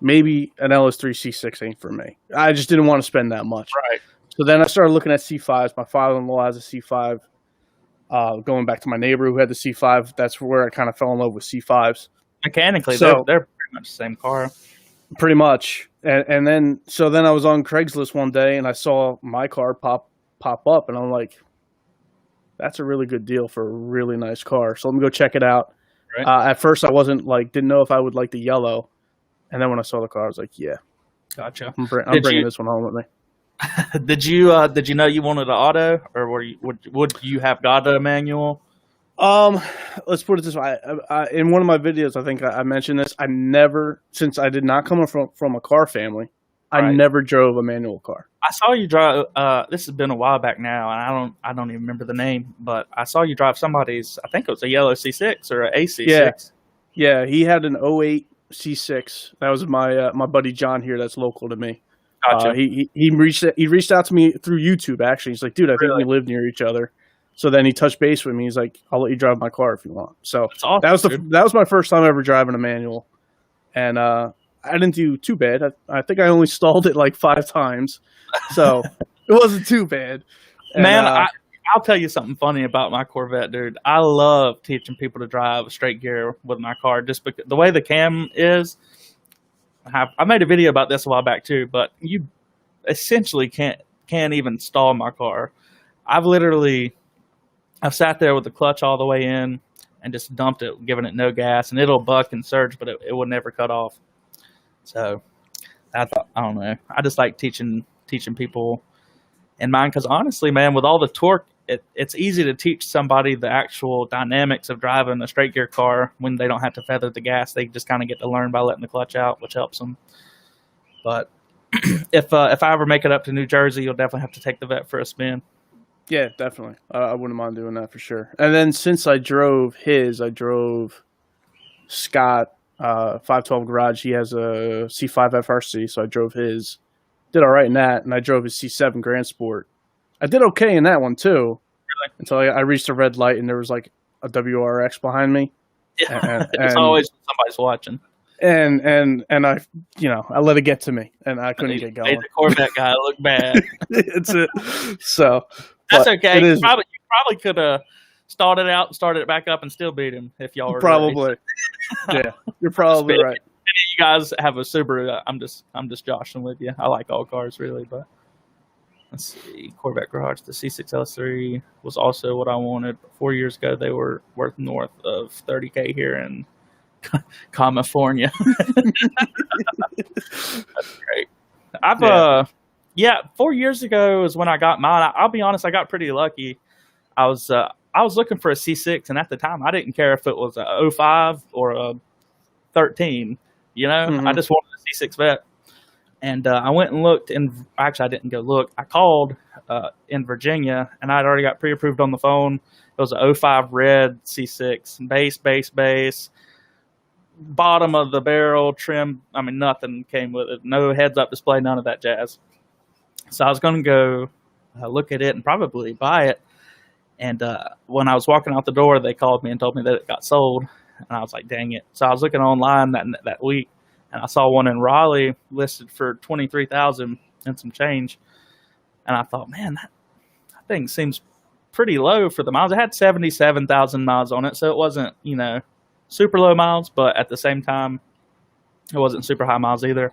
Speaker 1: maybe an LS3 C6 ain't for me. I just didn't want to spend that much.
Speaker 2: Right.
Speaker 1: So then I started looking at C5s. My father-in-law has a C5. Going back to my neighbor who had the C5, that's where I kind of fell in love with C5s.
Speaker 2: Mechanically, they're pretty much the same car.
Speaker 1: Pretty much. And then I was on Craigslist one day and I saw my car pop up and I'm like, that's a really good deal for a really nice car. So let me go check it out. Right. At first I didn't know if I would like the yellow. And then when I saw the car, I was like, yeah.
Speaker 2: Gotcha.
Speaker 1: I'm bringing this one home with me.
Speaker 2: Did you know you wanted an auto, or would you have got a manual?
Speaker 1: Let's put it this way. In one of my videos, I think I mentioned this. Since I did not come from a car family, I never drove a manual car.
Speaker 2: I saw you drive. This has been a while back now, and I don't even remember the name, but I saw you drive somebody's. I think it was a yellow C6 or an AC6.
Speaker 1: Yeah, he had an 08 C6. That was my buddy John here. That's local to me.
Speaker 2: Gotcha.
Speaker 1: He reached out to me through YouTube. Actually, he's like, dude, I think we live near each other. So then he touched base with me. He's like, I'll let you drive my car if you want. So
Speaker 2: awesome,
Speaker 1: that was my first time ever driving a manual, and I didn't do too bad. I think I only stalled it like 5 times, so it wasn't too bad. And,
Speaker 2: man, I'll tell you something funny about my Corvette, dude. I love teaching people to drive a straight gear with my car, just because the way the cam is. I made a video about this a while back too, but you essentially can't even stall my car. I've literally I've sat there with the clutch all the way in and just dumped it, giving it no gas, and it'll buck and surge, but it will never cut off. So I thought, I don't know. I just like teaching people in mind because honestly, man, with all the torque, it's easy to teach somebody the actual dynamics of driving a straight gear car when they don't have to feather the gas. They just kind of get to learn by letting the clutch out, which helps them. But if I ever make it up to New Jersey, you'll definitely have to take the Vet for a spin.
Speaker 1: Yeah, definitely. I wouldn't mind doing that for sure. And then since I drove Scott 512 Garage. He has a C5 FRC, so I drove his. Did all right in that, and I drove his C7 Grand Sport. I did okay in that one too, really? Until I reached a red light and there was like a WRX behind me.
Speaker 2: Yeah, it's always somebody's watching.
Speaker 1: And I, I let it get to me, and I couldn't get going.
Speaker 2: Made the Corvette guy look bad.
Speaker 1: It's it. So
Speaker 2: that's okay. You probably could have started out and started it back up and still beat him if y'all were
Speaker 1: probably. Yeah, you're probably right.
Speaker 2: You guys have a Subaru. I'm just joshing with you. I like all cars really, but let's see. Corvette Garage. The C6 L3 was also what I wanted. 4 years ago, they were worth north of $30K here in California. That's great. 4 years ago is when I got mine. I'll be honest, I got pretty lucky. I was looking for a C6, and at the time, I didn't care if it was a 05 or a 13. I just wanted a C6 Vet. And I went and looked, and actually I didn't go look. I called in Virginia, and I'd already got pre-approved on the phone. It was a 05 red C6, base, bottom of the barrel, trim. I mean, nothing came with it. No heads-up display, none of that jazz. So I was going to go look at it and probably buy it. And when I was walking out the door, they called me and told me that it got sold. And I was like, dang it. So I was looking online that week, and I saw one in Raleigh listed for $23,000 and some change. And I thought, man, that thing seems pretty low for the miles. It had 77,000 miles on it, so it wasn't, super low miles, but at the same time, it wasn't super high miles either.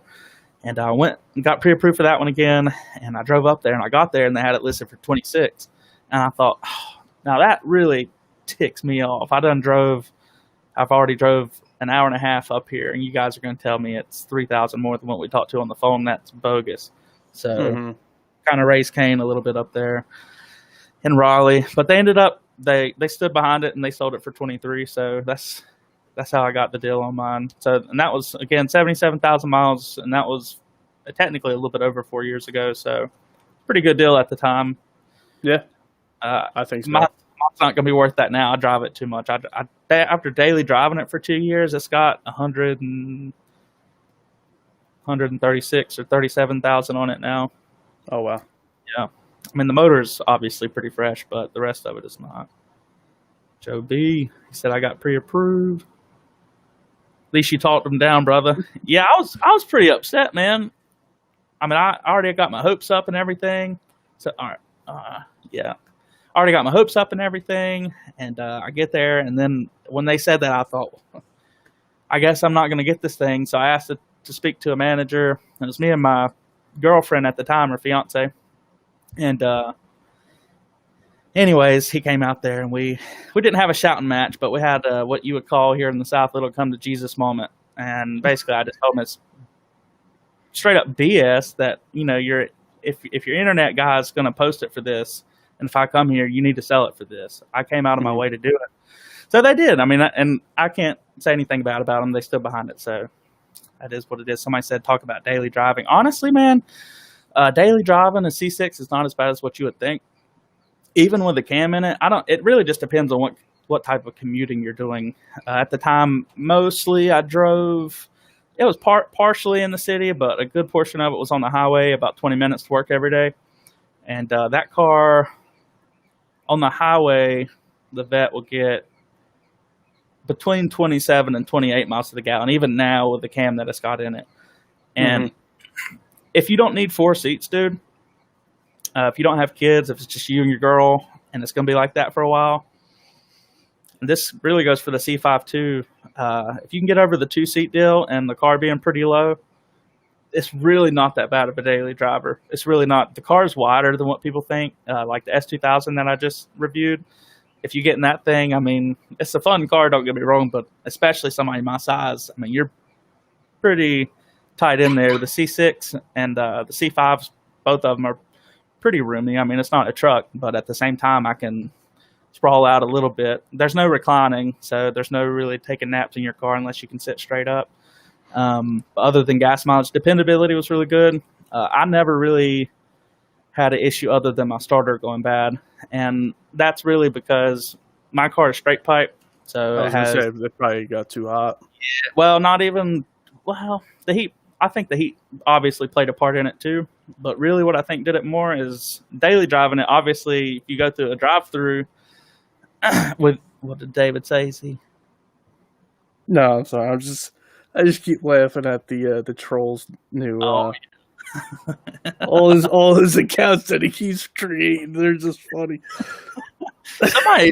Speaker 2: And I went and got pre-approved for that one again, and I drove up there, and I got there, and they had it listed for 26. And I thought, now that really ticks me off. I've already drove an hour and a half up here, and you guys are going to tell me it's 3,000 more than what we talked to on the phone. That's bogus. So kind of raised Cain a little bit up there in Raleigh, but they ended up, they stood behind it and they sold it for 23. So that's how I got the deal on mine. So, and that was again, 77,000 miles. And that was technically a little bit over 4 years ago. So pretty good deal at the time.
Speaker 1: Yeah. I think so.
Speaker 2: Mine's not going to be worth that now. I drive it too much. After daily driving it for 2 years, it's got 136 or 37,000 on it now.
Speaker 1: Oh, wow.
Speaker 2: Yeah. I mean, the motor's obviously pretty fresh, but the rest of it is not. Joe B, he said, I got pre-approved. At least you talked him down, brother. Yeah, I was pretty upset, man. I mean, I already got my hopes up and everything. So, all right. Yeah. Already got my hopes up and everything, and I get there, and then when they said that, I thought, I guess I'm not going to get this thing. So I asked to speak to a manager. It was me and my girlfriend at the time, or fiance, and anyways, he came out there, and we didn't have a shouting match, but we had what you would call here in the South, little come to Jesus moment. And basically, I just told him it's straight up BS that if your internet guy is going to post it for this. And if I come here, you need to sell it for this. I came out of my way to do it. So they did. I mean, and I can't say anything bad about them. They stood behind it. So that is what it is. Somebody said, talk about daily driving. Honestly, man, daily driving a C6 is not as bad as what you would think. Even with a cam in it, it really just depends on what type of commuting you're doing. At the time, mostly I drove, it was partially in the city, but a good portion of it was on the highway, about 20 minutes to work every day. And that car on the highway, the Vet will get between 27 and 28 miles to the gallon, even now with the cam that it's got in it. And if you don't need 4 seats, dude, if you don't have kids, if it's just you and your girl, and it's going to be like that for a while, and this really goes for the C5 too. If you can get over the 2-seat deal and the car being pretty low, it's really not that bad of a daily driver. It's really not. The car's wider than what people think, like the S2000 that I just reviewed. if you get in that thing, I mean, it's a fun car, don't get me wrong, but especially somebody my size, I mean, you're pretty tight in there. The C6 and the C5s, both of them are pretty roomy. I mean, it's not a truck, but at the same time, I can sprawl out a little bit. There's no reclining, so there's no really taking naps in your car unless you can sit straight up. But other than gas mileage, dependability was really good. I never really had an issue other than my starter going bad, and that's really because my car is straight pipe. So
Speaker 1: I was gonna say they probably got too hot.
Speaker 2: Well, not even. Well, the heat. I think the heat obviously played a part in it too. But really, what I think did it more is daily driving it. Obviously, if you go through a drive-through with what did David say? Is he?
Speaker 1: No, I'm sorry. I just keep laughing at the trolls new all his accounts that he keeps creating. They're just funny.
Speaker 2: Somebody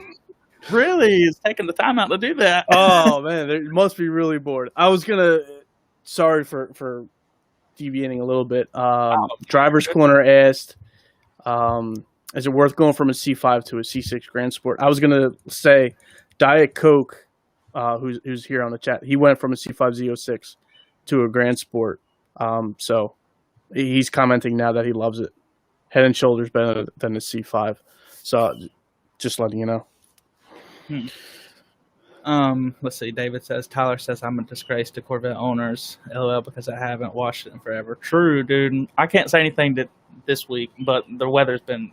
Speaker 2: really is taking the time out to do that.
Speaker 1: Oh man, they must be really bored. I was gonna. Sorry for deviating a little bit. Driver's Corner asked, is it worth going from a C5 to a C6 Grand Sport? I was gonna say, Diet Coke, who's here on the chat. He went from a C5 Z06 to a Grand Sport. So he's commenting now that he loves it. Head and shoulders better than the C5. So just letting you know.
Speaker 2: Let's see. David says, Tyler says I'm a disgrace to Corvette owners. LOL, because I haven't washed it in forever. True, dude. I can't say anything this week, but the weather's been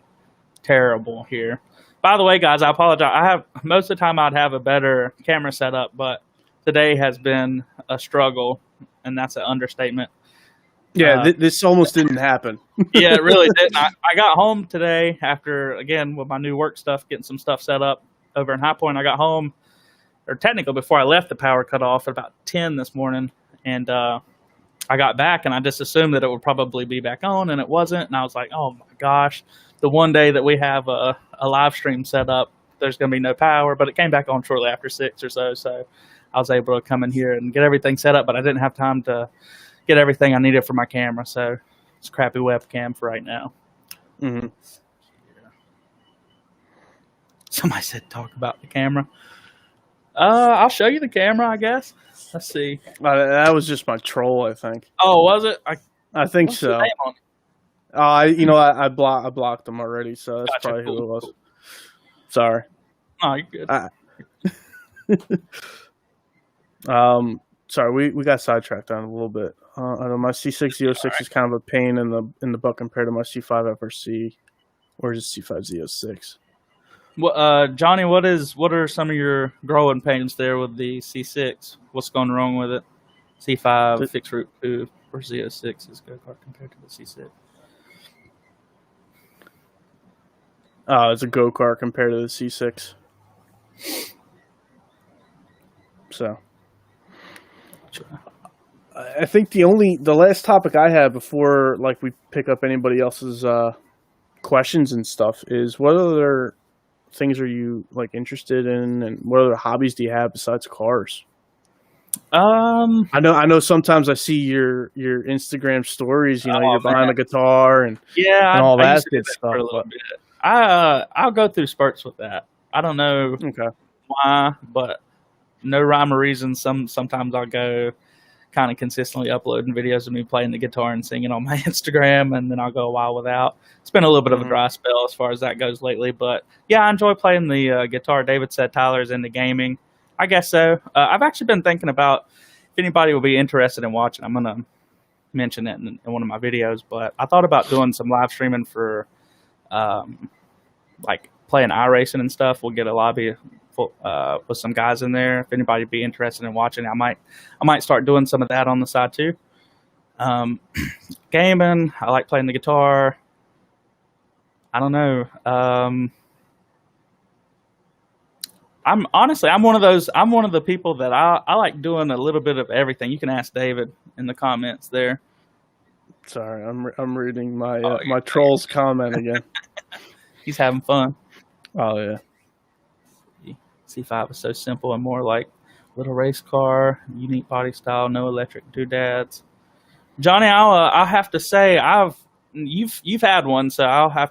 Speaker 2: terrible here. By the way, guys, I apologize. Most of the time I'd have a better camera setup, but today has been a struggle, and that's an understatement.
Speaker 1: Yeah, this almost didn't happen.
Speaker 2: Yeah, it really didn't. I got home today after, again, with my new work stuff, getting some stuff set up over in High Point. I got home, or technically before I left, the power cut off at about 10 this morning, and I got back, and I just assumed that it would probably be back on, and it wasn't, and I was like, oh my gosh, the one day that we have a live stream set up, there's going to be no power, but it came back on shortly after 6 or so I was able to come in here and get everything set up, but I didn't have time to get everything I needed for my camera, so it's a crappy webcam for right now.
Speaker 1: Mm-hmm.
Speaker 2: Somebody said talk about the camera. I'll show you the camera, I guess. Let's see.
Speaker 1: That was just my troll, I think.
Speaker 2: Oh, was it?
Speaker 1: I think so. I blocked them already, so that's
Speaker 2: Gotcha.
Speaker 1: probably who it was. Sorry.
Speaker 2: Oh, you're good.
Speaker 1: Sorry, we got sidetracked on a little bit. I know my C6 Z06 is kind of a pain in the butt compared to my C5 FRC, or just C5 Z06.
Speaker 2: Well, Johnny, what are some of your growing pains there with the C6? What's going wrong with it? C5 fixed root coupe or Z06 is go kart compared to the C6.
Speaker 1: It's a go kart compared to the C6. So, I think the last topic I had before, like, we pick up anybody else's questions and stuff is what other things are you like interested in, and what other hobbies do you have besides cars? I know sometimes I see your Instagram stories, you're buying a guitar and all that good stuff.
Speaker 2: For a little bit. I'll go through spurts with that. I don't know why, but no rhyme or reason. Sometimes I'll go kind of consistently uploading videos of me playing the guitar and singing on my Instagram, and then I'll go a while without. It's been a little bit of a dry spell as far as that goes lately, but yeah, I enjoy playing the guitar. David said Tyler's into gaming. I guess so. I've actually been thinking about if anybody will be interested in watching. I'm gonna mention it in one of my videos, but I thought about doing some live streaming for like playing iRacing and stuff. We'll get a lobby with some guys in there. If anybody would be interested in watching, I might start doing some of that on the side too. Gaming, I like playing the guitar. I don't know. I'm one of the people that I like doing a little bit of everything. You can ask David in the comments there.
Speaker 1: Sorry, I'm reading my my troll's comment again.
Speaker 2: He's having fun.
Speaker 1: Oh yeah.
Speaker 2: C5 is so simple and more like little race car, unique body style, no electric doodads. Johnny, I'll have to say I've you've had one, so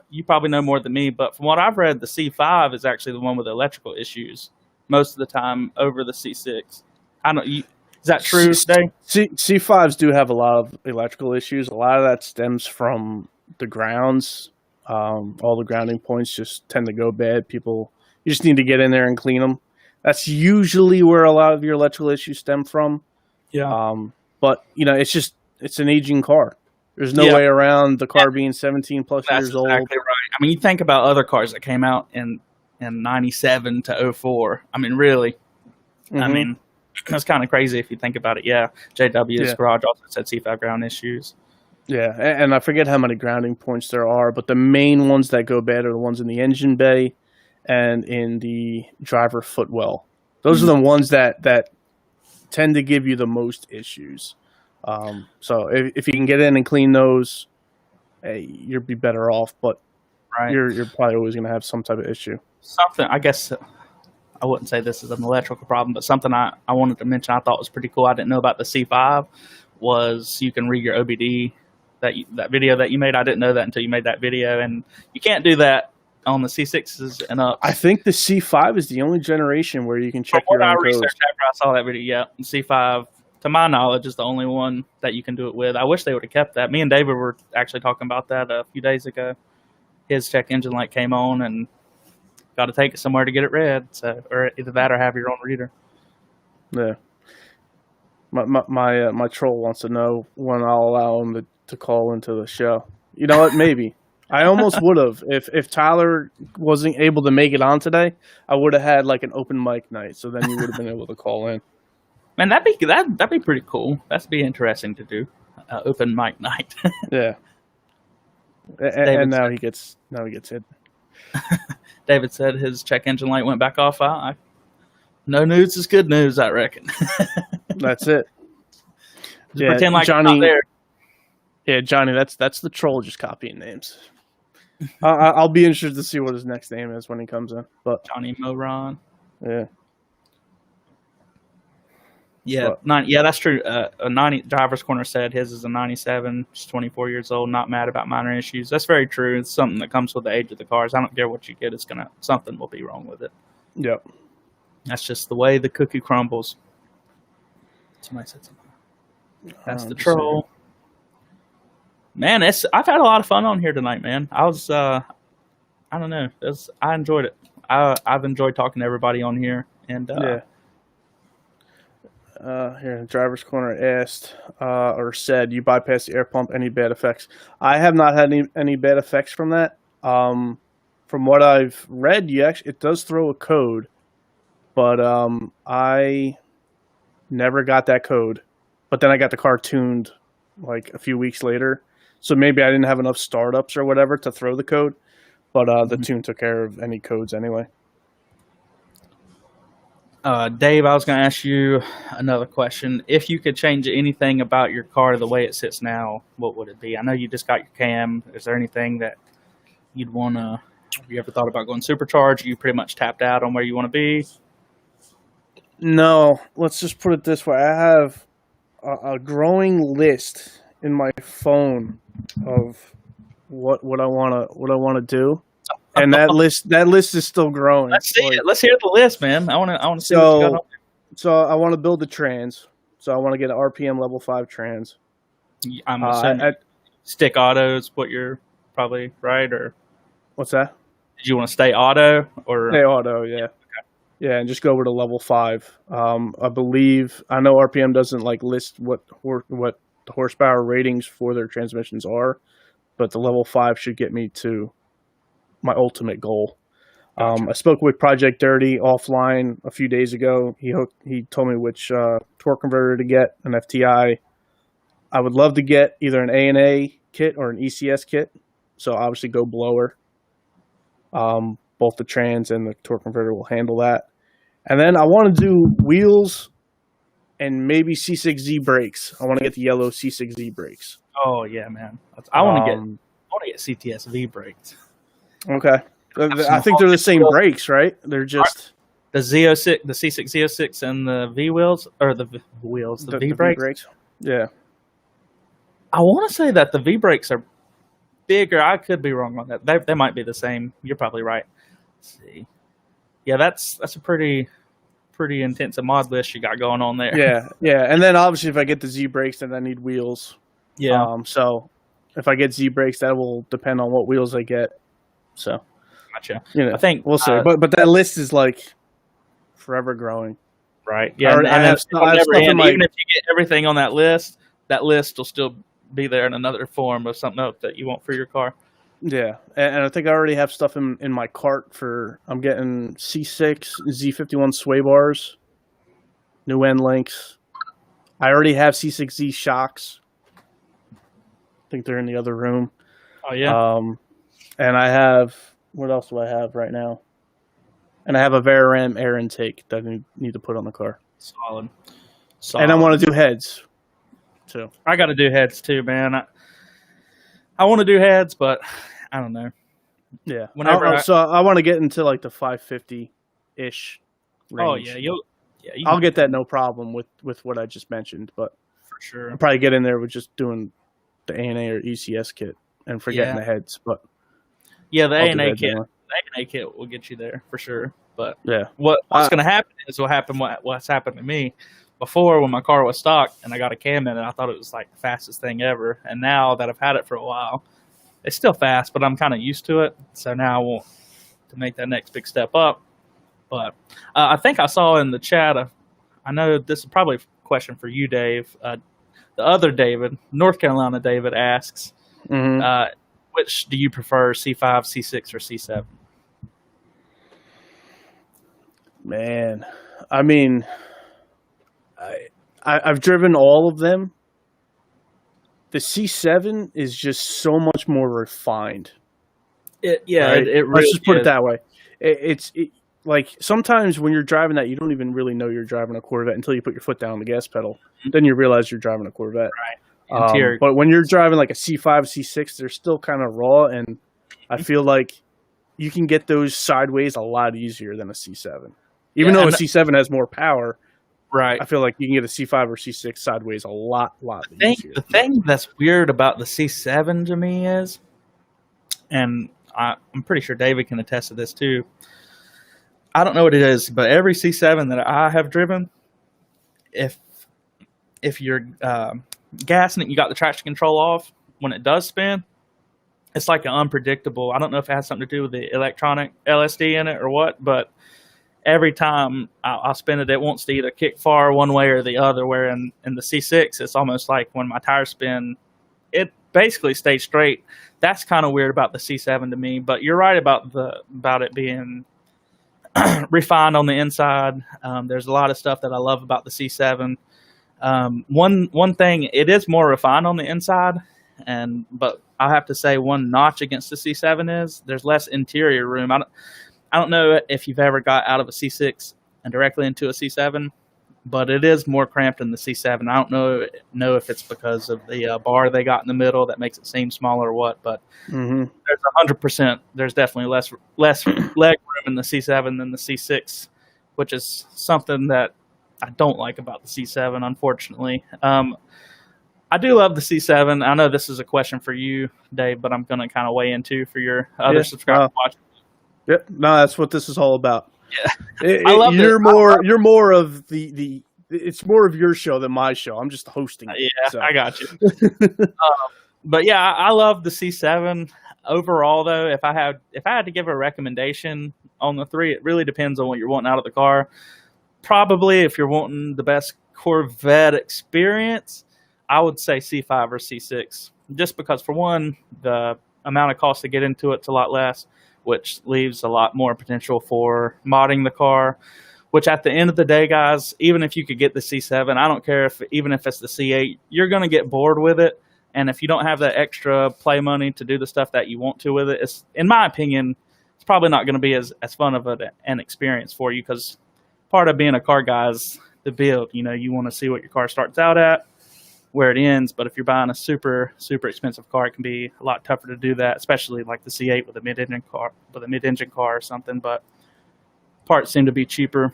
Speaker 2: you probably know more than me. But from what I've read, the C5 is actually the one with the electrical issues most of the time over the C6. I don't. Is that true, Dave?
Speaker 1: C5s do have a lot of electrical issues. A lot of that stems from the grounds. All the grounding points just tend to go bad. You just need to get in there and clean them. That's usually where a lot of your electrical issues stem from.
Speaker 2: Yeah.
Speaker 1: But it's an aging car. There's no way around the car being 17 plus years old.
Speaker 2: That's exactly right. I mean, you think about other cars that came out in 97 to 04. I mean, really. Mm-hmm. I mean, that's kind of crazy if you think about it. Yeah. JW's garage also said C5 ground issues.
Speaker 1: Yeah, and I forget how many grounding points there are, but the main ones that go bad are the ones in the engine bay and in the driver footwell. Those are the ones that tend to give you the most issues. So if you can get in and clean those, you'll be better off. But you're probably always going to have some type of issue.
Speaker 2: Something, I guess, I wouldn't say this is an electrical problem, but something I wanted to mention I thought was pretty cool. I didn't know about the C5 was you can read your OBD. That video that you made, I didn't know that until you made that video, and you can't do that on the C6s and up.
Speaker 1: I think the C5 is the only generation where you can check your own codes.
Speaker 2: Researched after I saw that video, yeah, C5, to my knowledge, is the only one that you can do it with. I wish they would have kept that. Me and David were actually talking about that a few days ago. His check engine light came on, and got to take it somewhere to get it read. So, or either that or have your own reader.
Speaker 1: Yeah. My troll wants to know when I'll allow him to call into the show. You know what? Maybe. I almost would have. If Tyler wasn't able to make it on today, I would have had like an open mic night. So then you would have been able to call in.
Speaker 2: Man, that'd be pretty cool. That'd be interesting to do. Open mic night.
Speaker 1: Yeah. And now he gets hit.
Speaker 2: David said his check engine light went back off. No news is good news, I reckon.
Speaker 1: That's it.
Speaker 2: Just pretend like Johnny, it's not there.
Speaker 1: Yeah, Johnny, that's the troll just copying names. I'll be interested to see what his next name is when he comes in. But
Speaker 2: Johnny Moron.
Speaker 1: Yeah.
Speaker 2: Yeah, that's true. A 90 Driver's Corner said his is a 97, just 24 years old, not mad about minor issues. That's very true. It's something that comes with the age of the cars. I don't care what you get, something will be wrong with it.
Speaker 1: Yep.
Speaker 2: That's just the way the cookie crumbles. Somebody said something. That's the troll. Man, I've had a lot of fun on here tonight, man. I was, I don't know. I enjoyed it. I've enjoyed talking to everybody on here. And
Speaker 1: here, Driver's Corner asked or said, you bypass the air pump, any bad effects? I have not had any bad effects from that. From what I've read, it does throw a code, but I never got that code. But then I got the car tuned like a few weeks later. So maybe I didn't have enough startups or whatever to throw the code. But the tune took care of any codes anyway.
Speaker 2: Dave, I was going to ask you another question. If you could change anything about your car the way it sits now, what would it be? I know you just got your cam. Is there anything that you'd want to... Have you ever thought about going supercharged? Are you pretty much tapped out on where you want to be?
Speaker 1: No. Let's just put it this way. I have a growing list in my phone of what I want to do. And that list is still growing.
Speaker 2: Let's see it. Let's hear the list, man. I want to see what you got on there.
Speaker 1: So I want to build the trans. So I want to get an RPM level 5 trans.
Speaker 2: I'm assuming stick auto is what you're probably right, or
Speaker 1: what's that?
Speaker 2: Did you want to stay auto or
Speaker 1: stay auto? Yeah. Okay. Yeah, and just go over to level 5. I believe I know RPM doesn't like list what the horsepower ratings for their transmissions are, but the level 5 should get me to my ultimate goal. Gotcha. I spoke with Project Dirty offline a few days ago. He told me which torque converter to get, an FTI. I would love to get either an ANA kit or an ECS kit. So obviously go blower. Both the trans and the torque converter will handle that. And then I want to do wheels and maybe C6Z brakes. I want to get the yellow C6Z brakes.
Speaker 2: Oh yeah, man. I want to get CTS-V brakes.
Speaker 1: Okay. I think they're the same brakes, right? They're just
Speaker 2: the Z06, the C6 Z06 and the V wheels, or the V brakes.
Speaker 1: Yeah.
Speaker 2: I want to say that the V brakes are figure I could be wrong on that. They might be the same. You're probably right. Let's see. Yeah, that's a pretty intensive mod list you got going on there.
Speaker 1: Yeah. And then obviously if I get the Z brakes, then I need wheels.
Speaker 2: Yeah.
Speaker 1: So if I get Z brakes, that will depend on what wheels I get. So
Speaker 2: Gotcha.
Speaker 1: I
Speaker 2: think
Speaker 1: we'll see. But that list is like forever growing.
Speaker 2: Right. Yeah.
Speaker 1: I have stuff in my,
Speaker 2: even if you get everything on that list will still be there in another form of something else that you want for your car.
Speaker 1: Yeah, and I think I already have stuff in my cart I'm getting C6 Z51 sway bars, new end links. I already have C6Z shocks. I think they're in the other room.
Speaker 2: Oh yeah.
Speaker 1: And I have, what else do I have right now? And I have a Veraram air intake that I need to put on the car.
Speaker 2: Solid.
Speaker 1: And I want to do heads too.
Speaker 2: I got to do heads too, man. I want to do heads, but I don't know.
Speaker 1: Yeah. So I want to get into like the 550-ish range.
Speaker 2: Oh yeah,
Speaker 1: I'll get that no problem with what I just mentioned, but
Speaker 2: for sure.
Speaker 1: I'll probably get in there with just doing the ANA or ECS kit and forgetting the heads. But
Speaker 2: yeah, the ANA kit will get you there for sure. But
Speaker 1: yeah,
Speaker 2: what's going to happen is what's happened to me before when my car was stock and I got a cam in it. I thought it was like the fastest thing ever, and now that I've had it for a while, it's still fast, but I'm kind of used to it. So now I want to make that next big step up. But I think I saw in the chat, I know this is probably a question for you, Dave. The other David, North Carolina David, asks, which do you prefer, C5, C6, or C7?
Speaker 1: Man, I mean, I've driven all of them. The C7 is just so much more refined.
Speaker 2: Right?
Speaker 1: Let's just put it that way. It's like sometimes when you're driving that, you don't even really know you're driving a Corvette until you put your foot down on the gas pedal. Then you realize you're driving a Corvette.
Speaker 2: Right.
Speaker 1: But when you're driving like a C5, C6, they're still kind of raw, and I feel like you can get those sideways a lot easier than a C7. Even though a C7 has more power,
Speaker 2: right?
Speaker 1: I feel like you can get a C5 or C6 sideways a lot easier.
Speaker 2: The thing that's weird about the C7 to me is, and I'm pretty sure David can attest to this too, I don't know what it is, but every C7 that I have driven, if you're gassing it, you got the traction control off, when it does spin, it's like an unpredictable. I don't know if it has something to do with the electronic LSD in it or what, but every time I'll spin it, it wants to either kick far one way or the other, where in the C6, it's almost like when my tires spin, it basically stays straight. That's kind of weird about the C7 to me, but you're right about it being refined on the inside. There's a lot of stuff that I love about the C7. One thing, it is more refined on the inside, but I have to say one notch against the C7 is there's less interior room. I don't know if you've ever got out of a C6 and directly into a C7, but it is more cramped in the C7. I don't know if it's because of the bar they got in the middle that makes it seem smaller or what, but there's 100%. There's definitely less leg room in the C7 than the C6, which is something that I don't like about the C7, unfortunately. I do love the C7. I know this is a question for you, Dave, but I'm going to kind of weigh into for your other subscribers watching.
Speaker 1: Yep. No, that's what this is all about.
Speaker 2: Yeah.
Speaker 1: You're more of the it's more of your show than my show. I'm just hosting it.
Speaker 2: Yeah, so. I got you. But yeah, I love the C7 overall. Though, if I had to give a recommendation on the three, it really depends on what you're wanting out of the car. Probably, if you're wanting the best Corvette experience, I would say C5 or C6. Just because, for one, the amount of cost to get into it's a lot less, which leaves a lot more potential for modding the car, which at the end of the day, guys, even if you could get the C7, I don't care even if it's the C8, you're going to get bored with it. And if you don't have that extra play money to do the stuff that you want to with it, it's, in my opinion, it's probably not going to be as fun of an experience for you, because part of being a car guy is the build. You know, you want to see what your car starts out at, where it ends. But if you're buying a super expensive car, it can be a lot tougher to do that, especially like the C8 with a mid-engine car or something. But parts seem to be cheaper.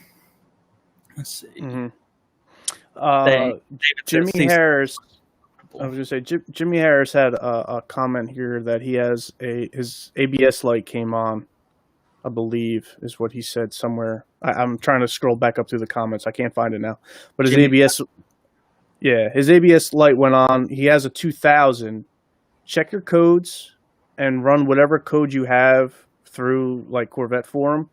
Speaker 2: Let's see.
Speaker 1: Jimmy Harris I
Speaker 2: comfortable.
Speaker 1: was gonna say Jimmy Harris had a comment here that he has his ABS light came on. I believe is what he said somewhere. I'm trying to scroll back up through the comments. I can't find it now. But his
Speaker 2: Jimmy,
Speaker 1: ABS, yeah, his ABS light went on. He has a 2000. Check your codes and run whatever code you have through like Corvette Forum.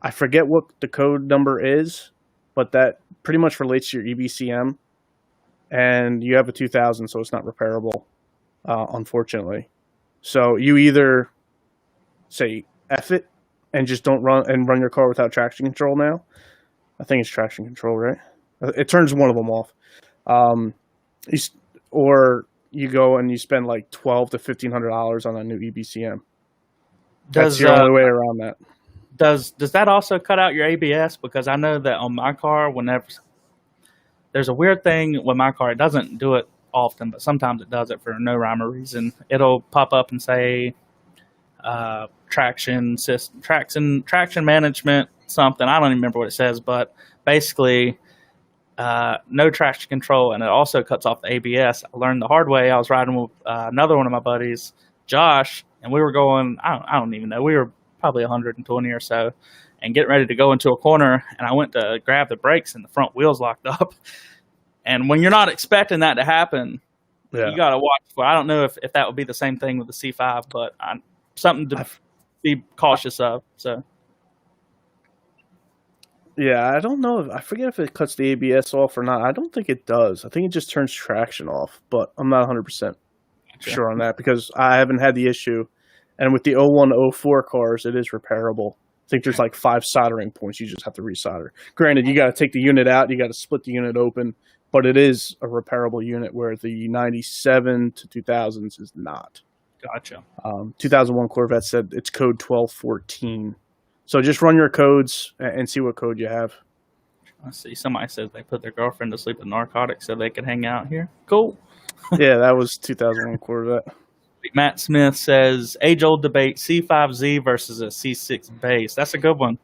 Speaker 1: I forget what the code number is, but that pretty much relates to your EBCM. And you have a 2000, so it's not repairable, unfortunately. So you either say F it and just don't run your car without traction control now. I think it's traction control, right? It turns one of them off. Or you go and you spend like $1,200 to $1,500 on a new EBCM. That's the only way around that.
Speaker 2: Does that also cut out your ABS? Because I know that on my car, whenever there's a weird thing with my car, it doesn't do it often, but sometimes it does it for no rhyme or reason. It'll pop up and say traction management something. I don't even remember what it says, but basically no traction control, and it also cuts off the ABS. I learned the hard way. I was riding with another one of my buddies, Josh, and we were going, I don't even know, we were probably 120 or so, and getting ready to go into a corner, and I went to grab the brakes, and the front wheels locked up. And when you're not expecting that to happen, you got to watch for. I don't know if that would be the same thing with the C5, but something to be cautious of. So.
Speaker 1: Yeah, I don't know. I forget if it cuts the ABS off or not. I don't think it does. I think it just turns traction off, but I'm not 100% sure on that because I haven't had the issue. And with the 01, 04 cars, it is repairable. I think there's like 5 soldering points. You just have to resolder. Granted, you got to take the unit out. You got to split the unit open, but it is a repairable unit where the 97 to 2000s is not.
Speaker 2: Gotcha.
Speaker 1: 2001 Corvette said it's code 1214. So just run your codes and see what code you have.
Speaker 2: I see. Somebody says they put their girlfriend to sleep with narcotics so they could hang out here. Cool.
Speaker 1: Yeah, that was 2001 Corvette.
Speaker 2: Matt Smith says, age-old debate, C5Z versus a C6 base. That's a good one.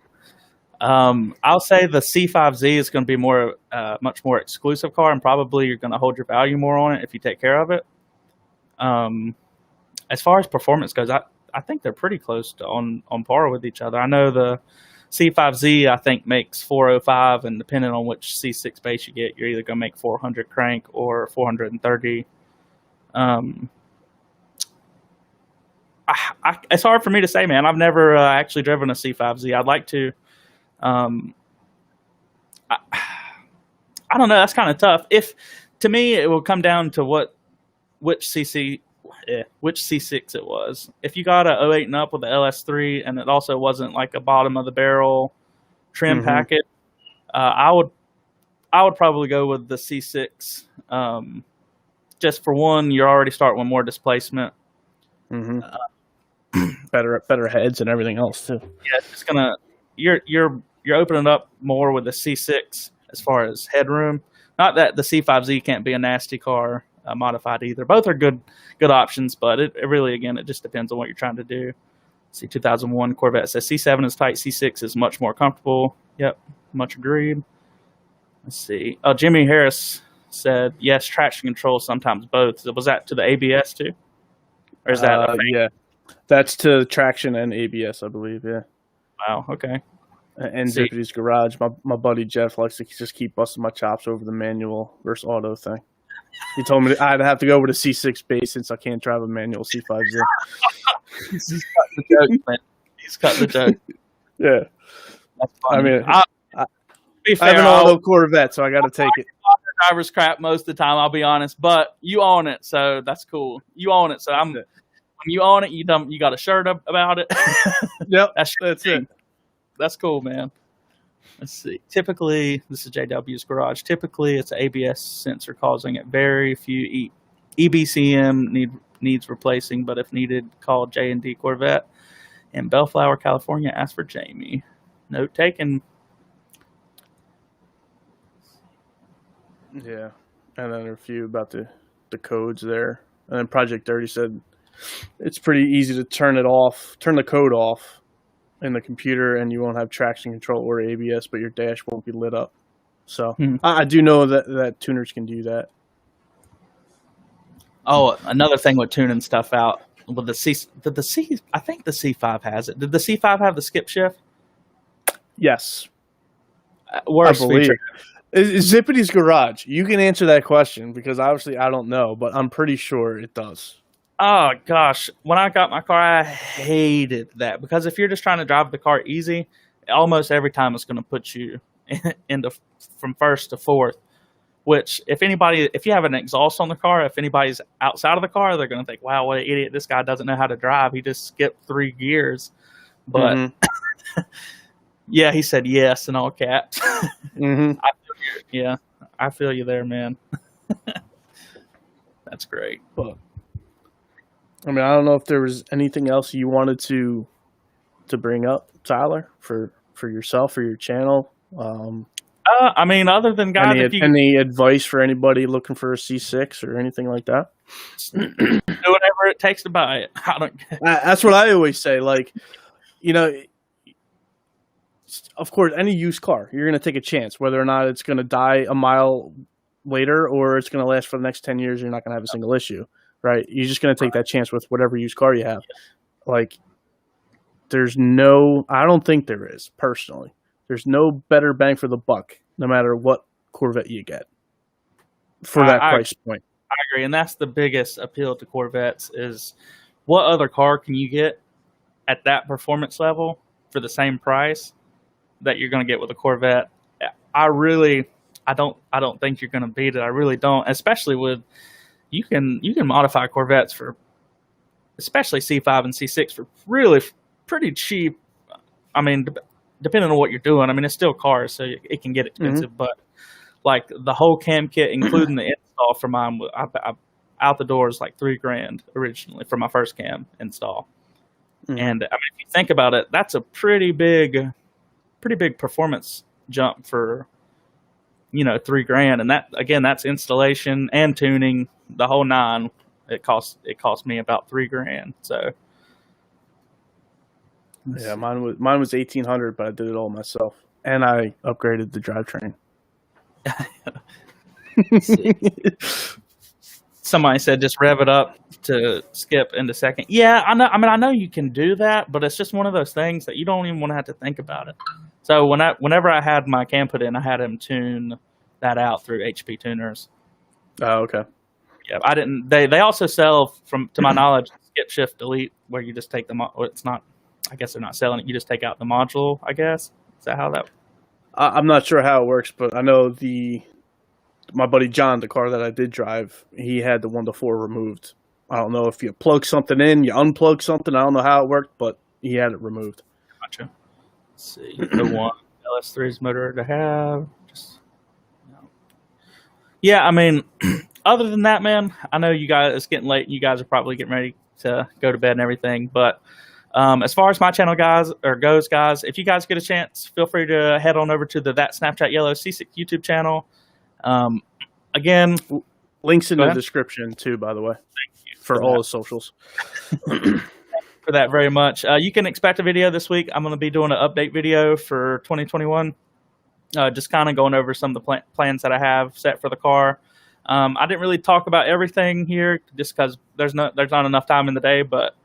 Speaker 2: I'll say the C5Z is going to be much more exclusive car, and probably you're going to hold your value more on it if you take care of it. As far as performance goes, I think they're pretty close to on par with each other. I know the C5Z, I think, makes 405, and depending on which C6 base you get, you're either going to make 400 crank or 430. It's hard for me to say, man. I've never actually driven a C5Z. I'd like to. I don't know. That's kind of tough. To me, it will come down to which C6 it was. If you got a 08 and up with the LS3, and it also wasn't like a bottom of the barrel trim packet, I would probably go with the C6. Just for one, you're already starting with more displacement.
Speaker 1: Better heads and everything else too.
Speaker 2: Yeah, it's gonna you're opening up more with the C6 as far as headroom. Not that the C5Z can't be a nasty car modified either. Both are good options, but it really, again, it just depends on what you're trying to do. See, 2001 Corvette says C7 is tight, C6 is much more comfortable. Yep, much agreed. Let's see. Oh, Jimmy Harris said yes, traction control, sometimes both. Was that to the ABS too, or is that
Speaker 1: yeah? That's to traction and ABS, I believe. Yeah.
Speaker 2: Wow. Okay.
Speaker 1: And Deputy's Garage. My buddy Jeff likes to just keep busting my chops over the manual versus auto thing. He told me I'd have to go with a C6 base since I can't drive a manual C5Z.
Speaker 2: He's cutting the joke, man. He's cutting the joke.
Speaker 1: Yeah.
Speaker 2: That's funny.
Speaker 1: I mean,
Speaker 2: I
Speaker 1: have an auto Corvette, so I got to take it.
Speaker 2: Driver's crap most of the time, I'll be honest, but you own it, so that's cool. You own it, so when you own it, you got a shirt up about it.
Speaker 1: Yep, that's it.
Speaker 2: That's cool, man. Let's see. Typically, this is JW's Garage. Typically, it's an ABS sensor causing it. Very few EBCM needs replacing, but if needed, call J&D Corvette in Bellflower, California. Ask for Jamie. Note taken.
Speaker 1: Yeah, and then a few about the codes there. And then Project Dirty said it's pretty easy to turn the code off in the computer, and you won't have traction control or ABS, but your dash won't be lit up. So I do know that tuners can do that.
Speaker 2: Oh, another thing with tuning stuff out with the C. Did the C? I think the C5 has it. Did the C5 have the skip shift?
Speaker 1: Yes, I
Speaker 2: Worst
Speaker 1: believe.
Speaker 2: feature.
Speaker 1: Zippity's Garage. You can answer that question because obviously I don't know, but I'm pretty sure it does.
Speaker 2: Oh gosh, when I got my car, I hated that because if you're just trying to drive the car easy, almost every time it's going to put you into from first to fourth. Which, if you have an exhaust on the car, if anybody's outside of the car, they're going to think, "Wow, what an idiot! This guy doesn't know how to drive. He just skipped 3 gears." But yeah, he said yes in all caps. I feel you there, man. That's great.
Speaker 1: But I mean, I don't know if there was anything else you wanted to bring up, Tyler, for yourself or your channel.
Speaker 2: I mean, other than guys,
Speaker 1: any advice for anybody looking for a C6 or anything like that?
Speaker 2: Do whatever it takes to buy it. I don't.
Speaker 1: That's what I always say. Like, you know, of course, any used car, you're going to take a chance, whether or not it's going to die a mile later or it's going to last for the next 10 years. You're not going to have a single issue, right? You're just going to take that chance with whatever used car you have. Like, I don't think there is, personally. There's no better bang for the buck, no matter what Corvette you get for that price point.
Speaker 2: I agree, and that's the biggest appeal to Corvettes is what other car can you get at that performance level for the same price that you're going to get with a Corvette. I don't think you're going to beat it. I really don't, especially with you can modify Corvettes for, especially C5 and C6 for really pretty cheap. I mean, depending on what you're doing, I mean, it's still cars, so it can get expensive. But like the whole cam kit, including the install for mine, out the door is like $3,000 originally for my first cam install. And I mean, if you think about it, that's a pretty big performance jump for $3,000. And that, again, that's installation and tuning, the whole nine. It cost me about $3,000. So.
Speaker 1: Yeah, mine was $1,800, but I did it all myself, and I upgraded the drivetrain.
Speaker 2: Somebody said just rev it up to skip into second. Yeah, I know. I mean, I know you can do that, but it's just one of those things that you don't even want to have to think about it. So whenever I had my cam put in, I had him tune that out through HP tuners.
Speaker 1: Oh, okay.
Speaker 2: Yeah, I didn't. They also sell, to my knowledge, skip shift delete, where you just take them. Well, it's not. I guess they're not selling it. You just take out the module, I guess. Is that how that?
Speaker 1: I'm not sure how it works, but I know my buddy John, the car that I did drive, he had the 1 to 4 removed. I don't know if you plug something in, you unplug something. I don't know how it worked, but he had it removed.
Speaker 2: Gotcha. Let's see. The one LS3's motor to have. Yeah, I mean, other than that, man, I know you guys, it's getting late. You guys are probably getting ready to go to bed and everything, but as far as my channel goes, guys, if you guys get a chance, feel free to head on over to That Snapchat Yellow C6 YouTube channel. Again,
Speaker 1: links in the description too, by the way. Thank you for all the socials.
Speaker 2: For that very much. You can expect a video this week. I'm going to be doing an update video for 2021. Just kind of going over some of the plans that I have set for the car. I didn't really talk about everything here just because there's not enough time in the day, but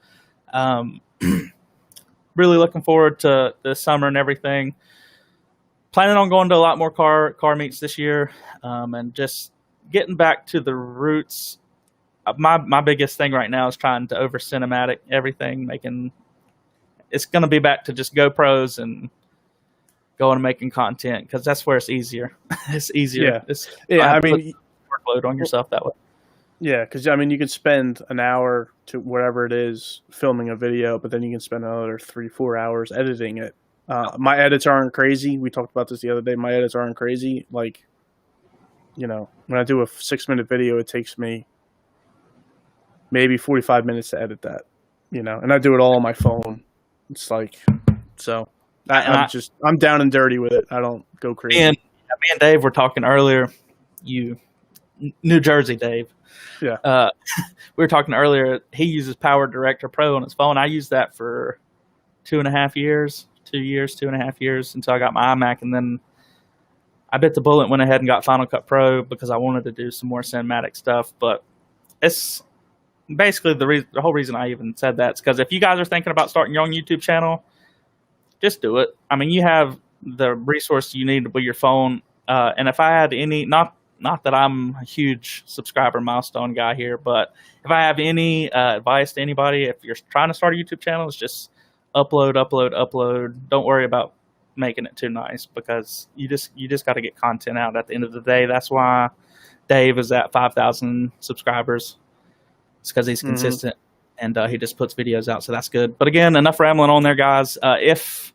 Speaker 2: really looking forward to the summer and everything. Planning on going to a lot more car meets this year, and just getting back to the roots. My biggest thing right now is trying to over cinematic everything, it's going to be back to just GoPros and going and making content because that's where it's easier. It's easier.
Speaker 1: Yeah. I mean,
Speaker 2: workload on yourself that way.
Speaker 1: Yeah, because I mean, you can spend an hour to whatever it is filming a video, but then you can spend another 3-4 hours editing it. My edits aren't crazy. We talked about this the other day. My edits aren't crazy. Like, when I do a 6-minute video, it takes me maybe 45 minutes to edit that. And I do it all on my phone. It's like, so I'm down and dirty with it. I don't go crazy.
Speaker 2: Me and Dave were talking earlier. New Jersey, Dave.
Speaker 1: Yeah.
Speaker 2: We were talking earlier. He uses Power Director Pro on his phone. I used that for 2.5 years, 2 years, 2.5 years until I got my iMac, and then I bit the bullet, went ahead and got Final Cut Pro because I wanted to do some more cinematic stuff. But basically the whole reason I even said that is because if you guys are thinking about starting your own YouTube channel, just do it. I mean, you have the resource you need with your phone. And if I had any, not that I'm a huge subscriber milestone guy here, but if I have any advice to anybody, if you're trying to start a YouTube channel, it's just upload. Don't worry about making it too nice, because you just got to get content out at the end of the day. That's why Dave is at 5,000 subscribers. It's because he's consistent and he just puts videos out. So that's good. But again, enough rambling on there, guys. If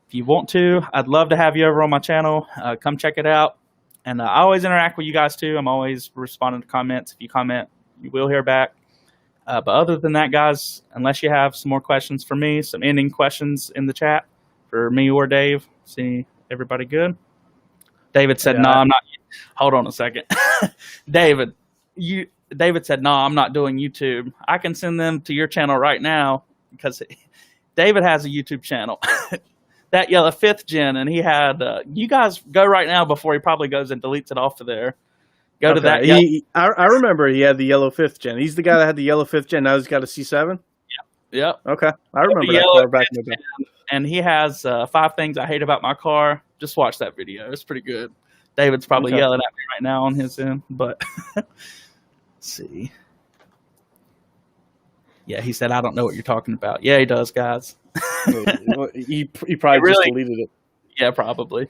Speaker 2: you want to, I'd love to have you over on my channel. Come check it out. And I always interact with you guys too. I'm always responding to comments. If you comment, you will hear back. But other than that, guys, unless you have some more questions for me, some ending questions in the chat for me or Dave. See everybody good? David said, no, I'm not. Hold on a second. David said, no, I'm not doing YouTube. I can send them to your channel right now, because David has a YouTube channel. That yellow 5th gen, and he had you guys go right now before he probably goes and deletes it off of there. Go to that.
Speaker 1: I remember he had the yellow 5th gen. He's the guy that had the yellow 5th gen. Now he's got a C7.
Speaker 2: Yep.
Speaker 1: Okay, I remember that car back in the day.
Speaker 2: And he has 5 things I hate about my car. Just watch that video. It's pretty good. David's probably yelling at me right now on his end, but let's see. Yeah, he said, I don't know what you're talking about. Yeah, he does, guys.
Speaker 1: he probably just deleted it.
Speaker 2: Yeah, probably.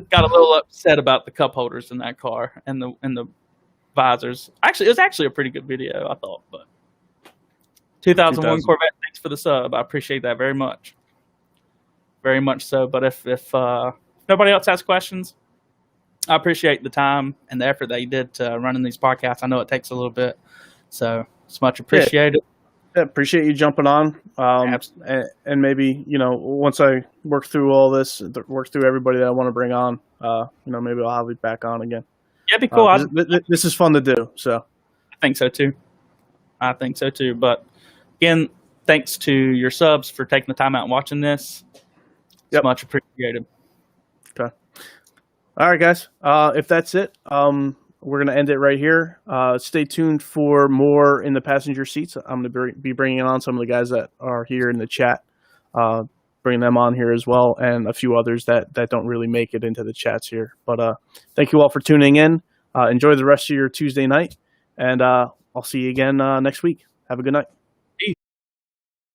Speaker 2: Got a little upset about the cup holders in that car and the visors. Actually, it was actually a pretty good video, I thought. But 2001 Corvette, thanks for the sub. I appreciate that very much. Very much so. But if nobody else has questions, I appreciate the time and the effort that you did to running these podcasts. I know it takes a little bit, so it's much appreciated.
Speaker 1: Yeah, appreciate you jumping on. And maybe, once I work through all this, work through everybody that I want to bring on, maybe I'll have you back on again.
Speaker 2: Yeah, it'd be cool.
Speaker 1: This is fun to do. So
Speaker 2: I think so too. But again, thanks to your subs for taking the time out and watching this. It's much appreciated.
Speaker 1: Okay. All right, guys. If that's it, we're going to end it right here. Stay tuned for more in the passenger seats. I'm going to be bringing on some of the guys that are here in the chat, bringing them on here as well, and a few others that don't really make it into the chats here. But thank you all for tuning in. Enjoy the rest of your Tuesday night, and I'll see you again next week. Have a good night.